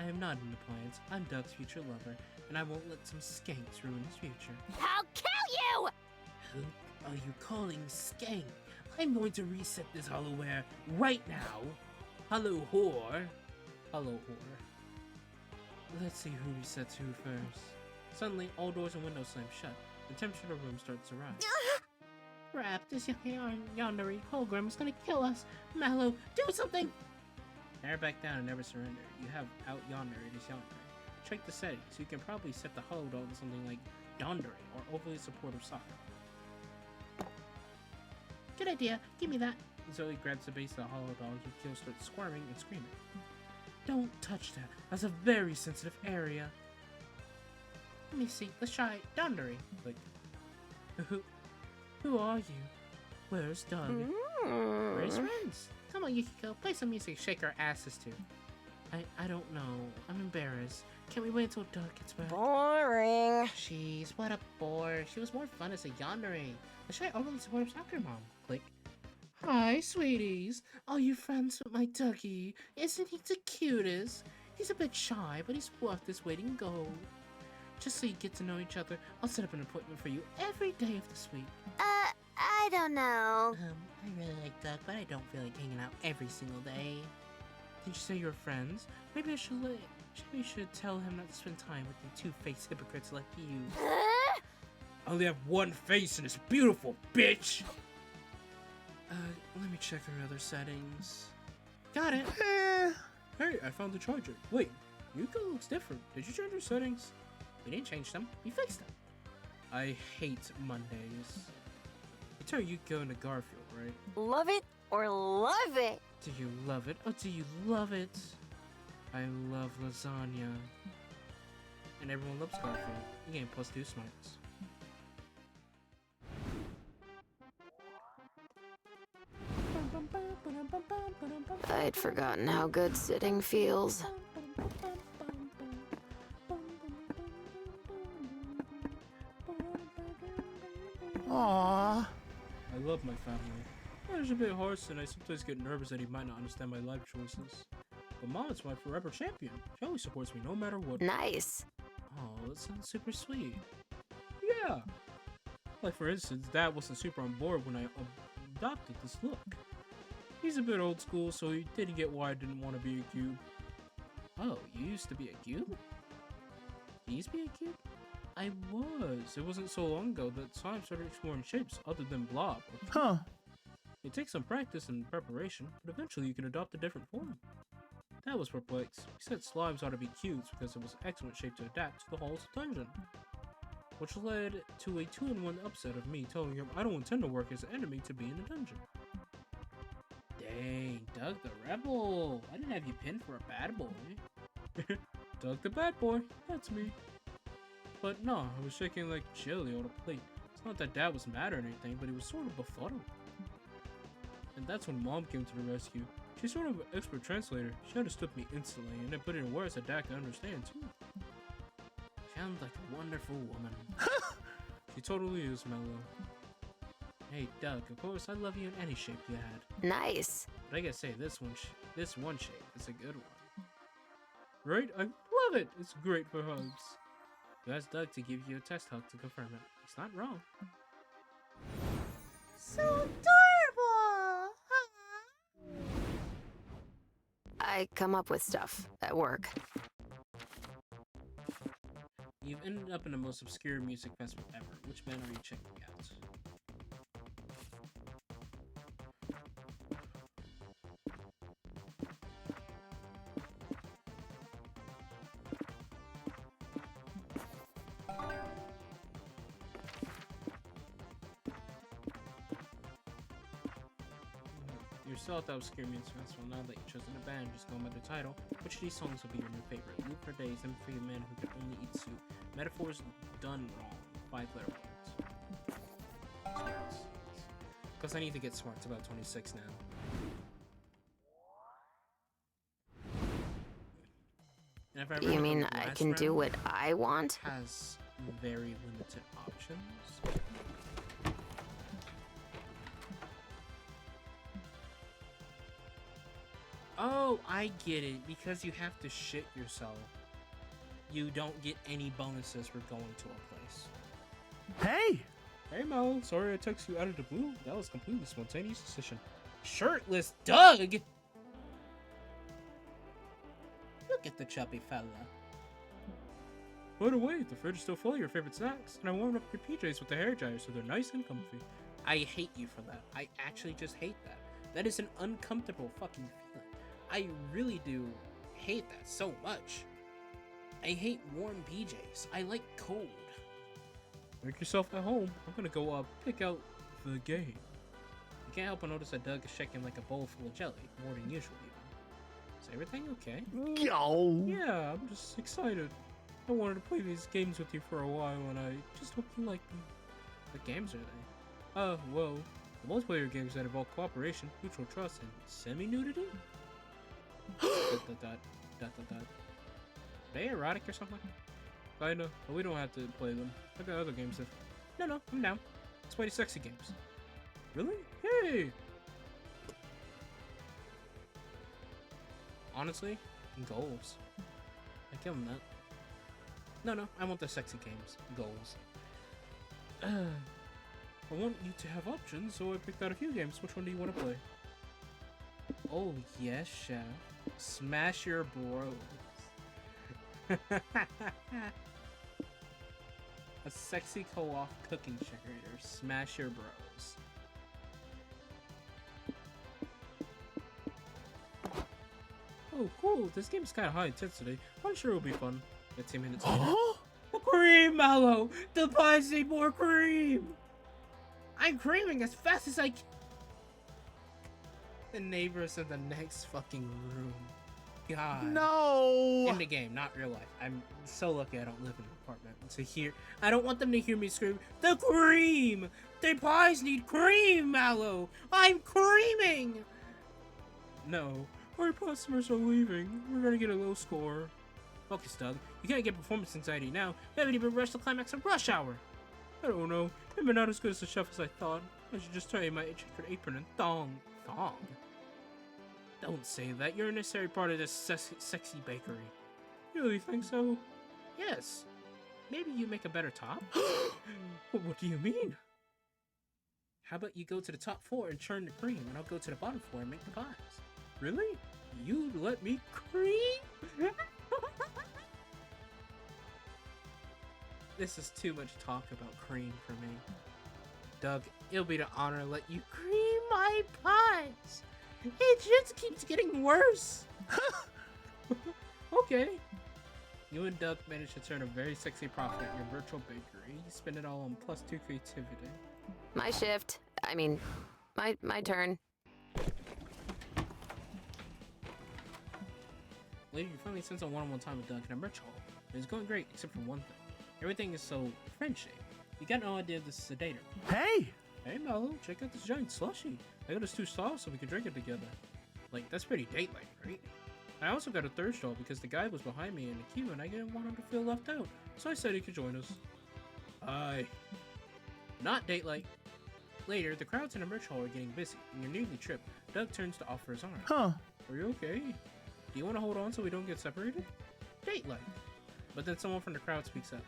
A: I am not an appliance. I'm Doug's future lover, and I won't let some skanks ruin his future.
C: I'll kill you!
A: Who are you calling skank? I'm going to reset this hollowware right now. Hello, whore. Hello, whore. Let's see who resets who first. Suddenly, all doors and windows slam shut. The temperature of the room starts to rise.
F: Crap, this yandere hologram is gonna kill us. Mallow, do something!
A: Never back down and never surrender. You have out yandere this yandere. Check the settings. You can probably set the holo doll to something like yandere or overly supportive soccer.
F: Good idea, give me that.
A: Zoe grabs the base of the holo doll and Yukiko starts squirming and screaming. Don't touch that. That's a very sensitive area.
F: Let me see, let's try yandere.
A: Like, who are you? Where's Doug?
F: Where's friends? Come on, Yukiko, play some music, shake our asses to.
A: I don't know. I'm embarrassed. Can we wait until Doug gets back?
C: Boring.
F: Jeez, what a bore. She was more fun as a yandere. Let's try overly supportive soccer mom. Click.
A: Hi, sweeties. Are you friends with my Dougie? Isn't he the cutest? He's a bit shy, but he's worth his weight in gold. Just so you get to know each other, I'll set up an appointment for you every day of this week.
C: I don't know.
F: I really like Doug, but I don't feel like hanging out every single day.
A: Did you say you're friends? Maybe I should tell him not to spend time with you two-faced hypocrites like you. I only have one face and it's beautiful, bitch! Let me check our other settings. Got it! Hey, I found the charger. Wait, Yuko looks different. Did you change your settings?
F: We didn't change them, we fixed them.
A: I hate Mondays. You turn Yuko into Garfield, right?
C: Love it or love it.
A: Do you love it or do you love it? I love lasagna. And everyone loves Garfield. You gain +2 smarts.
B: I'd forgotten how good sitting feels.
G: Aww.
A: I love my family. It's a bit harsh and I sometimes get nervous that he might not understand my life choices. But Mom is my forever champion. She always supports me no matter what.
B: Nice.
A: Oh, that sounds super sweet. Yeah. Like for instance, Dad wasn't super on board when I adopted this look. He's a bit old school, so he didn't get why I didn't want to be a cube. Oh, you used to be a cube? You used to be a cube? I was. It wasn't so long ago that time started exploring shapes other than blob.
G: Huh.
F: It takes some practice and preparation, but eventually you can adopt a different form. That was perplexed. He said slimes ought to be cubes because it was an excellent shape to adapt to the halls of dungeon. Which led to a 2-in-1 upset of me telling him I don't intend to work as an enemy to be in the dungeon. Dang, Doug the Rebel! I didn't have you pinned for a bad boy. Doug the bad boy, that's me. But no, I was shaking like jelly on a plate. It's not that Dad was mad or anything, but he was sort of befuddled. And that's when Mom came to the rescue. She's sort of an expert translator. She understood me instantly, and then put it in words that Dad could understand too. Sounds like a wonderful woman. She totally is, Mellow. Hey, Doug, of course I love you in any shape you had.
B: Nice.
F: But I gotta say, this one shape is a good one. Right? I love it! It's great for hugs. You asked Doug to give you a test hug to confirm it. He's not wrong.
C: So adorable!
B: I come up with stuff at work.
F: You've ended up in the most obscure music festival ever. Which band are you checking out? You're still at the obscure music festival now that you've chosen a band. Just going by the title. Which of these songs will be your new favorite? Loop for days, and for the man who can only eat soup. Metaphors done wrong. 5-letter words. Smarts. Because I need to get smart. It's about 26 now. And if I
B: You
F: remember,
B: mean
F: the
B: I
F: last
B: can do
F: round
B: what I want?
F: has very limited options. Oh, I get it. Because you have to shit yourself, you don't get any bonuses for going to a place.
G: Hey!
F: Hey Mo, sorry I texted you out of the blue. That was completely spontaneous decision. Shirtless Doug! Look at the chubby fella. By the way, the fridge is still full of your favorite snacks, and I warmed up your PJs with the hair dryer so they're nice and comfy. I hate you for that. I actually just hate that. That is an uncomfortable fucking feeling. I really do hate that so much. I hate warm PJs. I like cold. Make yourself at home. I'm gonna go pick out the game. You can't help but notice that Doug is shaking like a bowl full of jelly, more than usual even. Is everything okay?
G: Yo!
F: Yeah, I'm just excited. I wanted to play these games with you for a while, and I just hope you like them. What games are they? Well, the multiplayer games that involve cooperation, mutual trust, and semi-nudity? Are they erotic or something? Kinda, but we don't have to play them. I got other games if... No, I'm down. Let's play the sexy games. Really? Hey! Honestly, goals. I give them that. No, I want the sexy games. Goals. I want you to have options, so I picked out a few games. Which one do you want to play? Oh, yes, chef. Smash your bros. A sexy co-op cooking simulator. Smash your bros. Oh, cool. This game's kind of high intensity. I'm sure it'll be fun. 15 minutes later. Cream, Mallow! The pies need more cream! I'm creaming as fast as I can. The neighbors in the next fucking room. God.
G: No!
F: In the game, not real life. I'm so lucky I don't live in an apartment. I don't want them to hear me scream, the cream! The pies need cream, Mallow! I'm creaming! No, our customers are leaving. We're gonna get a low score. Focus, Doug. You can't get performance anxiety now. You haven't even rushed the climax of Rush Hour. I don't know. Maybe not as good as the chef as I thought. I should just try my checkered apron and thong. Thong? Don't say that. You're a necessary part of this sexy bakery. You really think so? Yes. Maybe you make a better top? What do you mean? How about you go to the top floor and churn the cream, and I'll go to the bottom floor and make the pies. Really? You'd let me cream? This is too much talk about cream for me. Doug, it'll be an honor to let you cream my pies. It just keeps getting worse. Okay. You and Doug managed to turn a very sexy profit at your virtual bakery. You spend it all on +2 creativity.
B: My shift. I mean, my turn.
F: Later, you finally spend some one-on-one time with Doug in a merch hall. It's going great, except for one thing. Everything is so friendship. You got no idea this is a dater.
G: Hey!
F: Hey, Mallow, check out this giant slushie. I got us 2 stalls so we can drink it together. Like, that's pretty date-like, right? I also got a 3rd stall because the guy was behind me in the queue and I didn't want him to feel left out. So I said he could join us. Aye. Not date-like. Later, the crowds in the merch hall are getting busy, and you're nearly tripped. Doug turns to offer his arm.
G: Huh.
F: Are you okay? Do you want to hold on so we don't get separated? Date-like. But then someone from the crowd speaks up.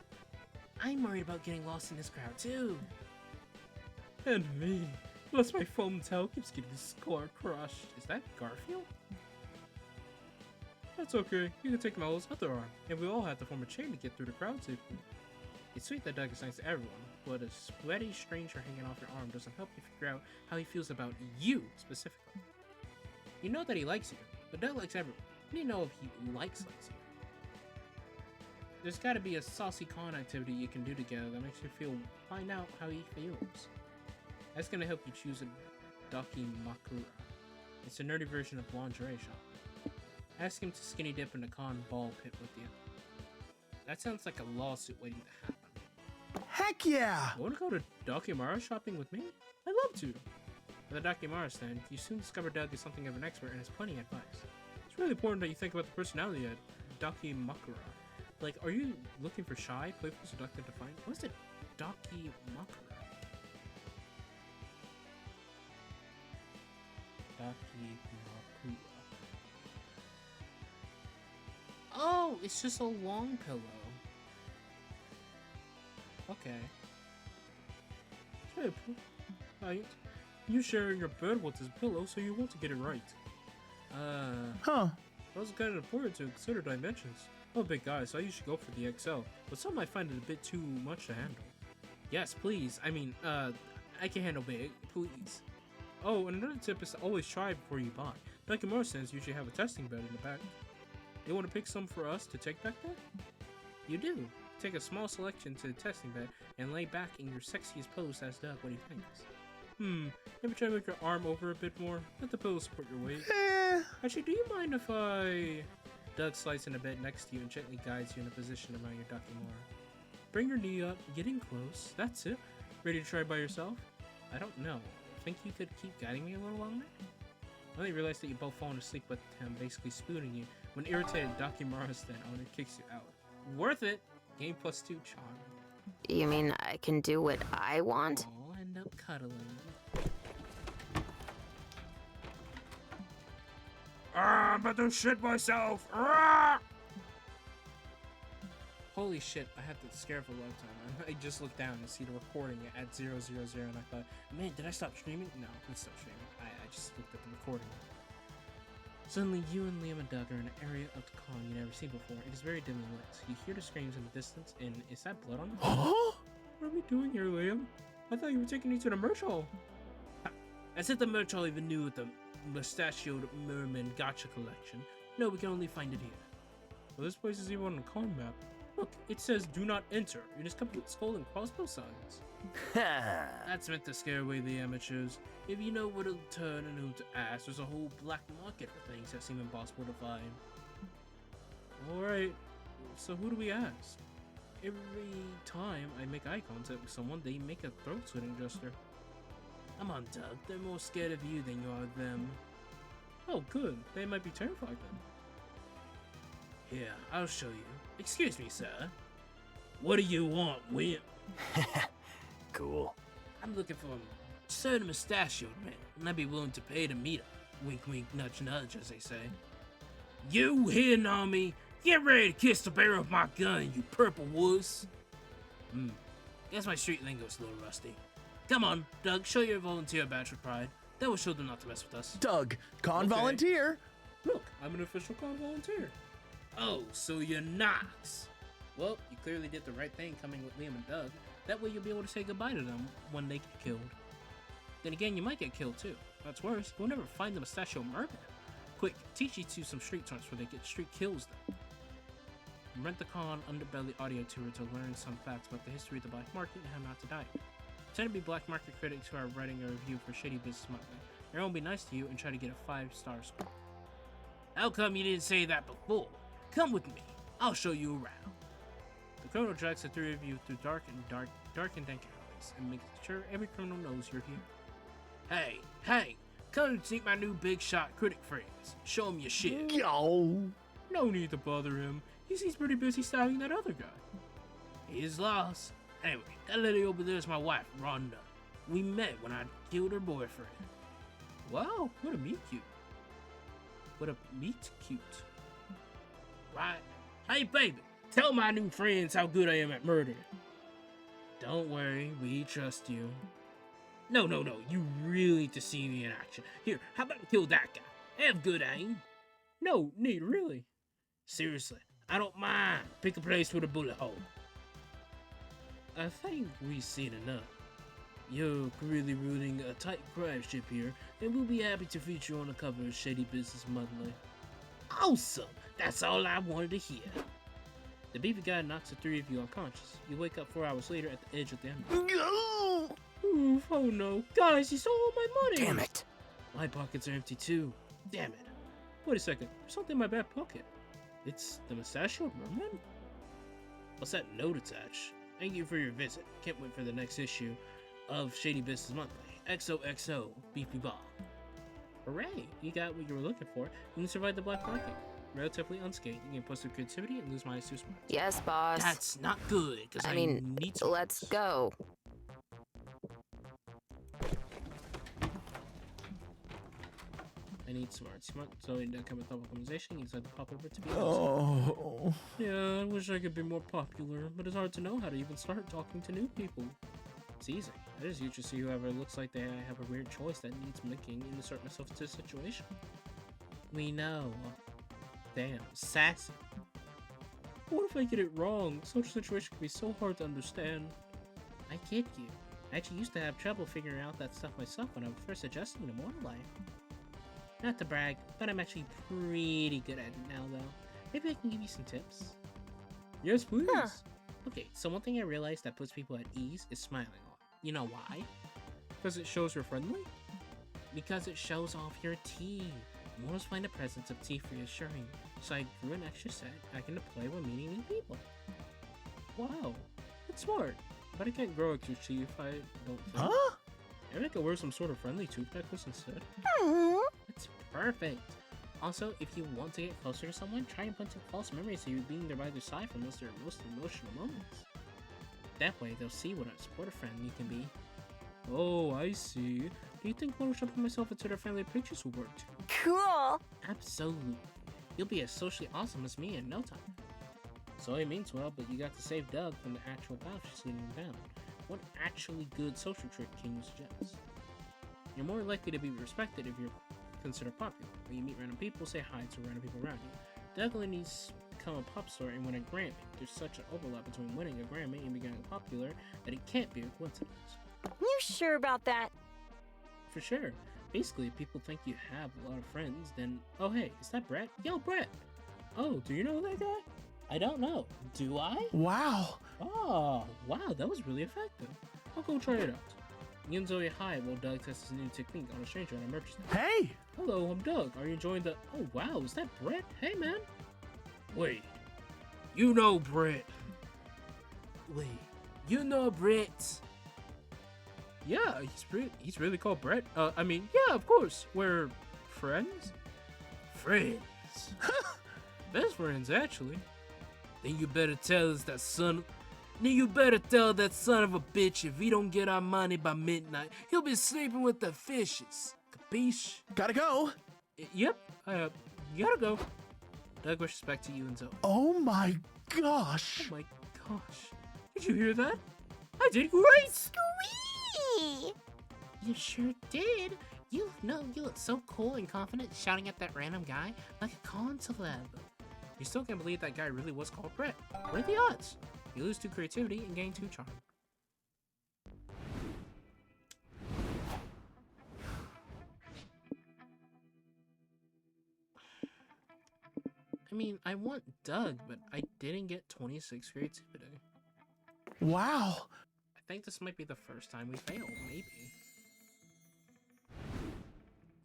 F: I'm worried about getting lost in this crowd, too. And me. Plus my foam towel keeps getting score crushed. Is that Garfield? That's okay. You can take Mellow's other arm, and we all have to form a chain to get through the crowd safely. It's sweet that Doug is nice to everyone, but a sweaty stranger hanging off your arm doesn't help you figure out how he feels about you, specifically. You know that he likes you, but Doug likes everyone. You need to know if he likes you. There's gotta be a saucy con activity you can do together that makes you find out how he feels. That's gonna help you choose a Dakimakura. It's a nerdy version of lingerie shop. Ask him to skinny dip in the con ball pit with you. That sounds like a lawsuit waiting to happen.
G: Heck yeah!
F: You wanna go to Dakimara shopping with me? I'd love to. At the Dakimara stand, you soon discover Doug is something of an expert and has plenty of advice. It's really important that you think about the personality of Dakimakura. Like, are you looking for shy, playful, seductive, defiant? What is it? Dakimakura. Dakimakura. Oh, it's just a long pillow. Okay. Hey, right. You sharing your bed with this pillow, so you want to get it right.
G: Huh.
F: That was kind of important to consider dimensions. I'm a big guy, so I usually go for the XL, but some might find it a bit too much to handle. Yes, please. I mean, I can handle big, please. Oh, and another tip is to always try before you buy. Like in more sense, you usually have a testing bed in the back. You want to pick some for us to take back there? You do. Take a small selection to the testing bed and lay back in your sexiest pose as Doug what he thinks. Maybe try to make your arm over a bit more. Let the pillow support your weight. Actually, do you mind if I... Doug slides in a bed next to you and gently guides you in a position around your Dakimara. Bring your knee up, getting close. That's it. Ready to try by yourself? I don't know. Think you could keep guiding me a little longer? I only realized that you both fallen asleep with him basically spooning you when irritated Dakimara's then owner kicks you out. Worth it! Game +2 charm.
B: You mean I can do what I want?
F: I'll end up cuddling. I'm about to shit myself! Holy shit, I had to scare for a long time. I just looked down and see the recording at 000 and I thought, man, did I stop streaming? No, I stop streaming. I just looked at the recording. Suddenly, you and Liam and Doug are in an area of the con you've never seen before. It is very dimly lit. You hear the screams in the distance, and is that blood on the floor?
G: Huh?
F: What are we doing here, Liam? I thought you were taking me to the merch hall. I said the merch hall even knew with the mustachioed merman gotcha collection. No, we can only find it here. Well, this place is even on the con map. Look, it says do not enter. It is covered with skull and crossbow signs. That's meant to scare away the amateurs. If you know where to turn and who to ask, there's a whole black market for things that seem impossible to find. Alright, so who do we ask? Every time I make eye contact with someone, they make a throat-slitting gesture. Come on, Doug. They're more scared of you than you are of them. Oh, good. They might be terrified then. Here, I'll show you. Excuse me, sir. What do you want, William?
H: Cool.
F: I'm looking for a certain mustachioed man, and I'd be willing to pay to meet him. Wink, wink, nudge, nudge, as they say. You here, Nami? Get ready to kiss the barrel of my gun, you purple wuss. Guess my street lingo's a little rusty. Come on, Doug, show your volunteer badge with pride. That will show them not to mess with us.
G: Doug, con
F: Okay.
G: volunteer.
F: Look, I'm an official con volunteer. Oh, so you're Knox. Well, you clearly did the right thing coming with Liam and Doug. That way you'll be able to say goodbye to them when they get killed. Then again, you might get killed too. That's worse, you'll never find the Mustachio Merman. Quick, teach you two some street taunts where they get street kills then. Rent the Con Underbelly audio tour to learn some facts about the history of the black market and how not to die. Pretend to be black market critics who are writing a review for Shady Business Monthly. Everyone will be nice to you and try to get a 5-star score. How come you didn't say that before? Come with me. I'll show you around. The criminal drags the three of you through dark and dank alleys and makes sure every criminal knows you're here. Hey, come and meet my new big shot critic friends. Show him your shit.
G: Yo.
F: No need to bother him. He seems pretty busy stabbing that other guy. He's lost. Anyway, that lady over there is my wife, Rhonda. We met when I killed her boyfriend. Wow, what a meet cute. Right. Hey, baby, tell my new friends how good I am at murder. Don't worry, we trust you. No, you really need to see me in action. Here, how about kill that guy? Have good aim. No, need really. Seriously, I don't mind. Pick a place with a bullet hole. I think we've seen enough. You're really ruling a tight crime ship here, and we'll be happy to feature you on the cover of Shady Business Monthly. Awesome! That's all I wanted to hear. The beefy guy knocks the three of you unconscious. You wake up 4 hours later at the edge of the end. Oof, oh no. Guys, he stole all my money!
H: Damn it.
F: My pockets are empty too. Damn it. Wait a second. There's something in my back pocket. It's the Mustachio Merman? What's that note attached? Thank you for your visit. Can't wait for the next issue of Shady Business Monthly. XOXO, Beefy Bob. Hooray! You got what you were looking for. You can survive the black market. Relatively unscathed. You can post your creativity and lose -2 smarts.
B: Yes, boss.
F: That's not good, because I need smarts.
B: Let's go.
F: I need smarts. So it doesn't come with double conversation. You decide to pop over to be
G: Oh.
F: Yeah, I wish I could be more popular, but it's hard to know how to even start talking to new people. It's easy. I just usually see whoever looks like they have a weird choice that needs making and insert myself into a situation. We know. Damn, sassy. What if I get it wrong? Social situation can be so hard to understand. I get you. I actually used to have trouble figuring out that stuff myself when I was first adjusting to modern life. Not to brag, but I'm actually pretty good at it now, though. Maybe I can give you some tips. Yes, please.
C: Huh.
F: Okay, so one thing I realized that puts people at ease is smiling a lot. You know why? Because it shows you're friendly? Because it shows off your teeth. You always find the presence of teeth reassuring, so I grew an extra set back into play when meeting new people. Wow, that's smart. But I can't grow extra teeth if I don't think.
G: Huh?
F: Maybe I could wear some sort of friendly tooth necklace instead. That's perfect. Also, if you want to get closer to someone, try and plant some false memories of you being there by their side for most of their most emotional moments. That way, they'll see what a supportive friend you can be. Oh, I see. Do you think photoshopping myself into their friendly pictures will work too?
C: Cool.
F: Absolutely. You'll be as socially awesome as me in no time. So it means well, but you got to save Doug from the actual path she's leading him down. What actually good social trick can you suggest? You're more likely to be respected if you're considered popular. When you meet random people, say hi to random people around you. Doug only needs to become a pop star and win a Grammy. There's such an overlap between winning a Grammy and becoming popular that it can't be a coincidence.
C: You sure about that?
F: For sure. Basically, if people think you have a lot of friends, then, oh hey, is that Brett? Yo, Brett! Oh, do you know that guy? I don't know. Do I?
G: Wow.
F: Oh, wow, that was really effective. I'll go try it out. You and Zoe hi while Doug tests his new technique on a stranger at a merch stand.
G: Hey.
F: Hello, I'm Doug. Are you enjoying the... Oh, wow, is that Brett? Hey, man. Wait. You know Brett. Wait. You know Brett. Yeah, he's really called Brett. I mean, yeah, of course. We're friends? Friends. Best friends, actually. Then you better tell that son of a bitch if he don't get our money by midnight, he'll be sleeping with the fishes. Capiche?
G: Gotta go.
F: Yep. You gotta go. Doug with respect to you and Zoe.
G: Oh my gosh.
F: Oh my gosh. Did you hear that? I did great!
C: Squee!
A: You sure did. You look so cool and confident shouting at that random guy like a con celeb.
F: You still can't believe that guy really was called Brett. What are the odds? You lose 2 creativity and gain 2 charm.
A: I mean, I want Doug, but I didn't get 26 creativity.
G: Wow.
A: I think this might be the first time we failed, maybe.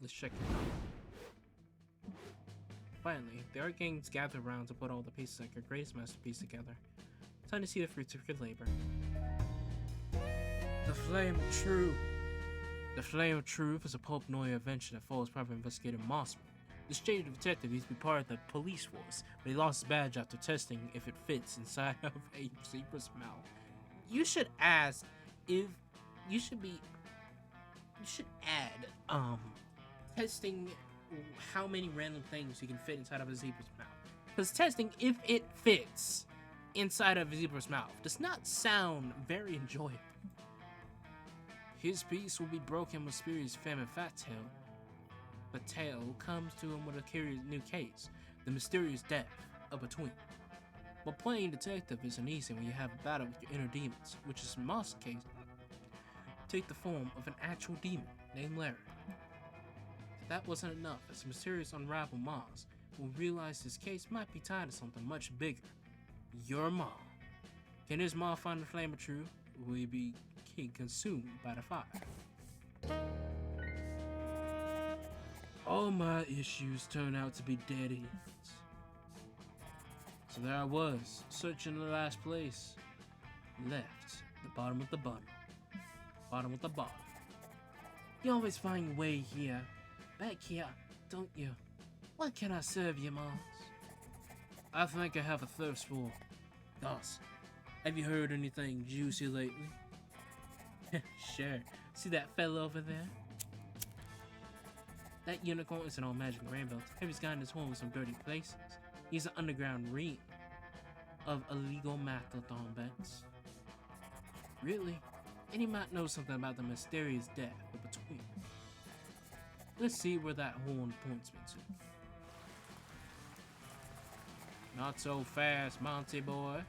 A: Let's check it out. Finally, the art gangs gather around to put all the pieces like your greatest masterpiece together. Time to see the fruits of your labor. The Flame of Truth. The Flame of Truth is a pulp noir adventure that follows private investigator Mossman. This shady detective used to be part of the police force, but he lost his badge after testing if it fits inside of a zebra's mouth. You should ask if you should add testing how many random things you can fit inside of a zebra's mouth. Because testing if it fits inside of a zebra's mouth does not sound very enjoyable. His peace will be broken with Spiri's femme fatale. The tale comes to him with a curious new case, the mysterious death of a twin. But playing detective isn't easy when you have a battle with your inner demons, which is in Moss' case, take the form of an actual demon named Larry. If that wasn't enough, as the mysterious unraveled Moss will realize his case might be tied to something much bigger. Your mom. Can his mom find the flame of truth, or will he be consumed by the fire? All my issues turn out to be dead ends. So there I was, searching the last place. Left, the bottom of the bottom. Bottom of the bottom. You always find a way here. Back here, don't you? What can I serve you, Mars? I think I have a thirst for gossip. Have you heard anything juicy lately? Sure. See that fella over there? That unicorn isn't all magic and rainbows. He's got in his home with some dirty places. He's an underground ring of illegal macadon bets. Really? And he might know something about the mysterious death of a twin. Let's see where that horn points me to. Not so fast, Monty boy.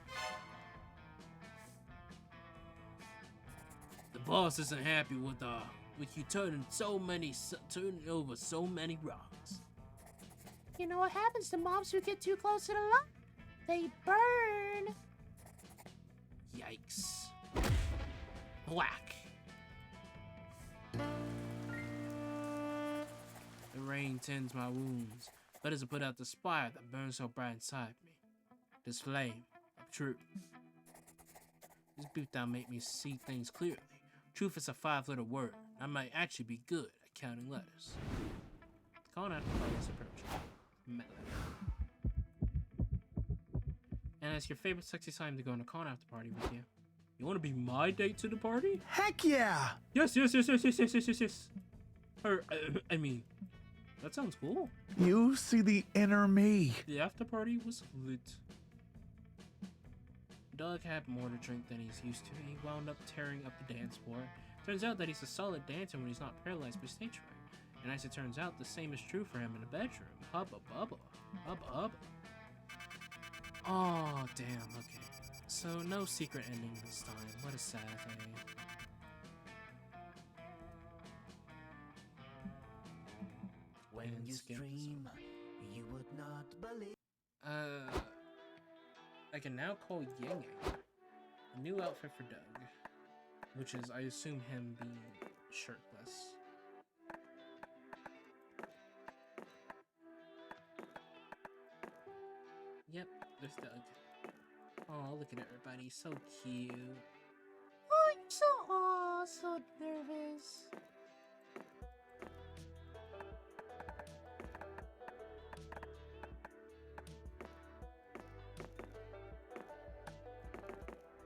A: The boss isn't happy with you turning over so many rocks.
F: You know what happens to mobs who get too close to the light? They burn.
A: Yikes. Whack. The rain tends my wounds, but as I put out the fire that burns so bright inside me. This flame of truth. This beatdown make me see things clearly. Truth is a 5-letter word. I might actually be good at counting letters. Calling out the party's approach. And it's your favorite sexy time to go on a con after party with you. You want to be my date to the party?
G: Heck yeah!
A: Yes. Or, I mean, that sounds cool.
G: You see the inner me.
A: The after party was lit. Doug had more to drink than he's used to, and he wound up tearing up the dance floor. Turns out that he's a solid dancer when he's not paralyzed by stage fright. And as it turns out, the same is true for him in the bedroom. Hubba bubba. Hubba hubba. Oh, damn, okay. So, no secret ending this time. What a sad thing.
H: When you stream, you would not believe.
A: I can now call Yang Yang. A new outfit for Doug. Which is, I assume, him being shirtless. Yep, there's Doug. Oh, look at everybody, so cute.
F: Oh, you're so nervous.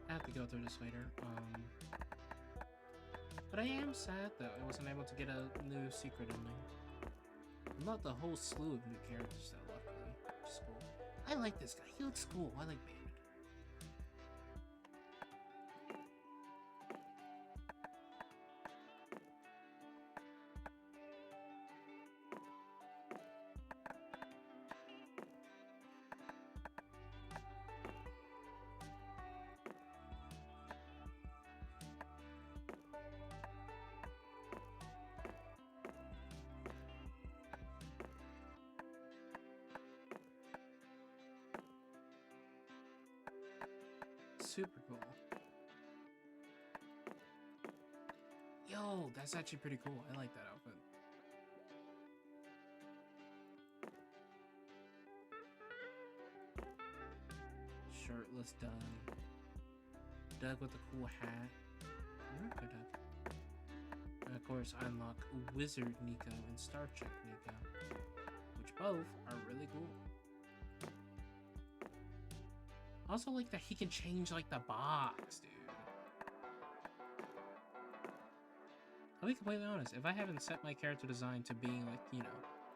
A: I have to go through this later. But I am sad that I wasn't able to get a new secret ending. Not the whole slew of new characters though, luckily. Which is cool. I like this guy. He looks cool. I like Bandit. super cool. Yo, that's actually pretty cool. I like that outfit. Shirtless Doug. Doug with a cool hat. Go Doug. And of course, I unlock Wizard Nico and Star Trek Nico, which both are really cool. Also like that he can change like the box, dude. I'll be completely honest, if I haven't set my character design to being like, you know,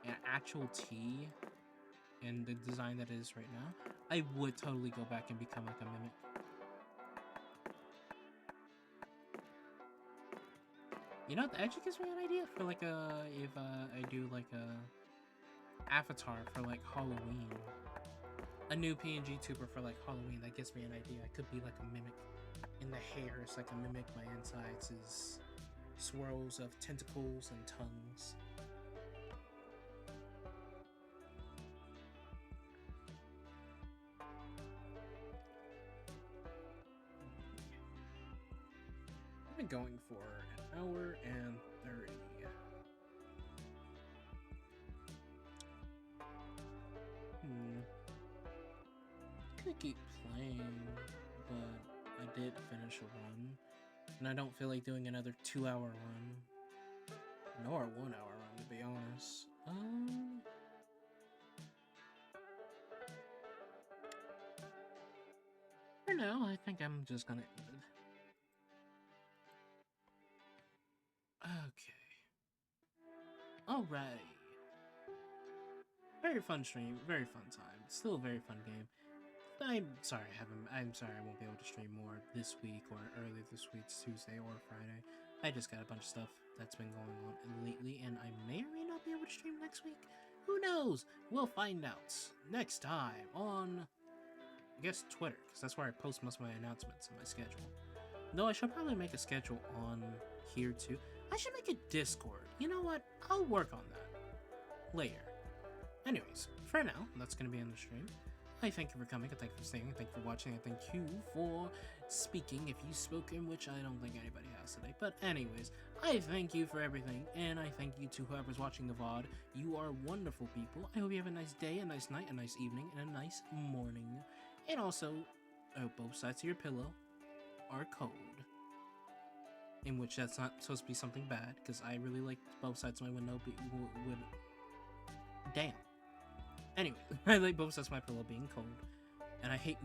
A: an actual T in the design that it is right now, I would totally go back and become like a mimic. You know, that actually gives me an idea for like a, if I do like a avatar for like Halloween. A new PNG tuber for like Halloween, that gives me an idea. I could be like a mimic. In the hair, it's like a mimic. My insides is swirls of tentacles and tongues. I've been going for an hour and 30. I could keep playing, but I did finish a run, and I don't feel like doing another 2-hour run, nor a 1-hour run, to be honest. For now, I think I'm just gonna end it. Okay. Alrighty. Very fun stream, very fun time. Still a very fun game. I'm sorry I won't be able to stream more this week or early this week, Tuesday or Friday. I just got a bunch of stuff that's been going on lately, and I may or may not be able to stream next week. Who knows? We'll find out next time on, I guess, Twitter, because that's where I post most of my announcements and my schedule. Though I should probably make a schedule on here too. I should make a Discord. You know what? I'll work on that later. Anyways, for now, that's going to be on the stream. I thank you for coming, I thank you for staying, I thank you for watching, I thank you for speaking if you spoke, in which I don't think anybody has today. But anyways, I thank you for everything, and I thank you to whoever's watching the VOD. You are wonderful people. I hope you have a nice day, a nice night, a nice evening, and a nice morning. And also, I hope both sides of your pillow are cold. In which that's not supposed to be something bad, because I really like both sides of my window would... Damn. Anyway, I like both sides of my pillow being cold, and I hate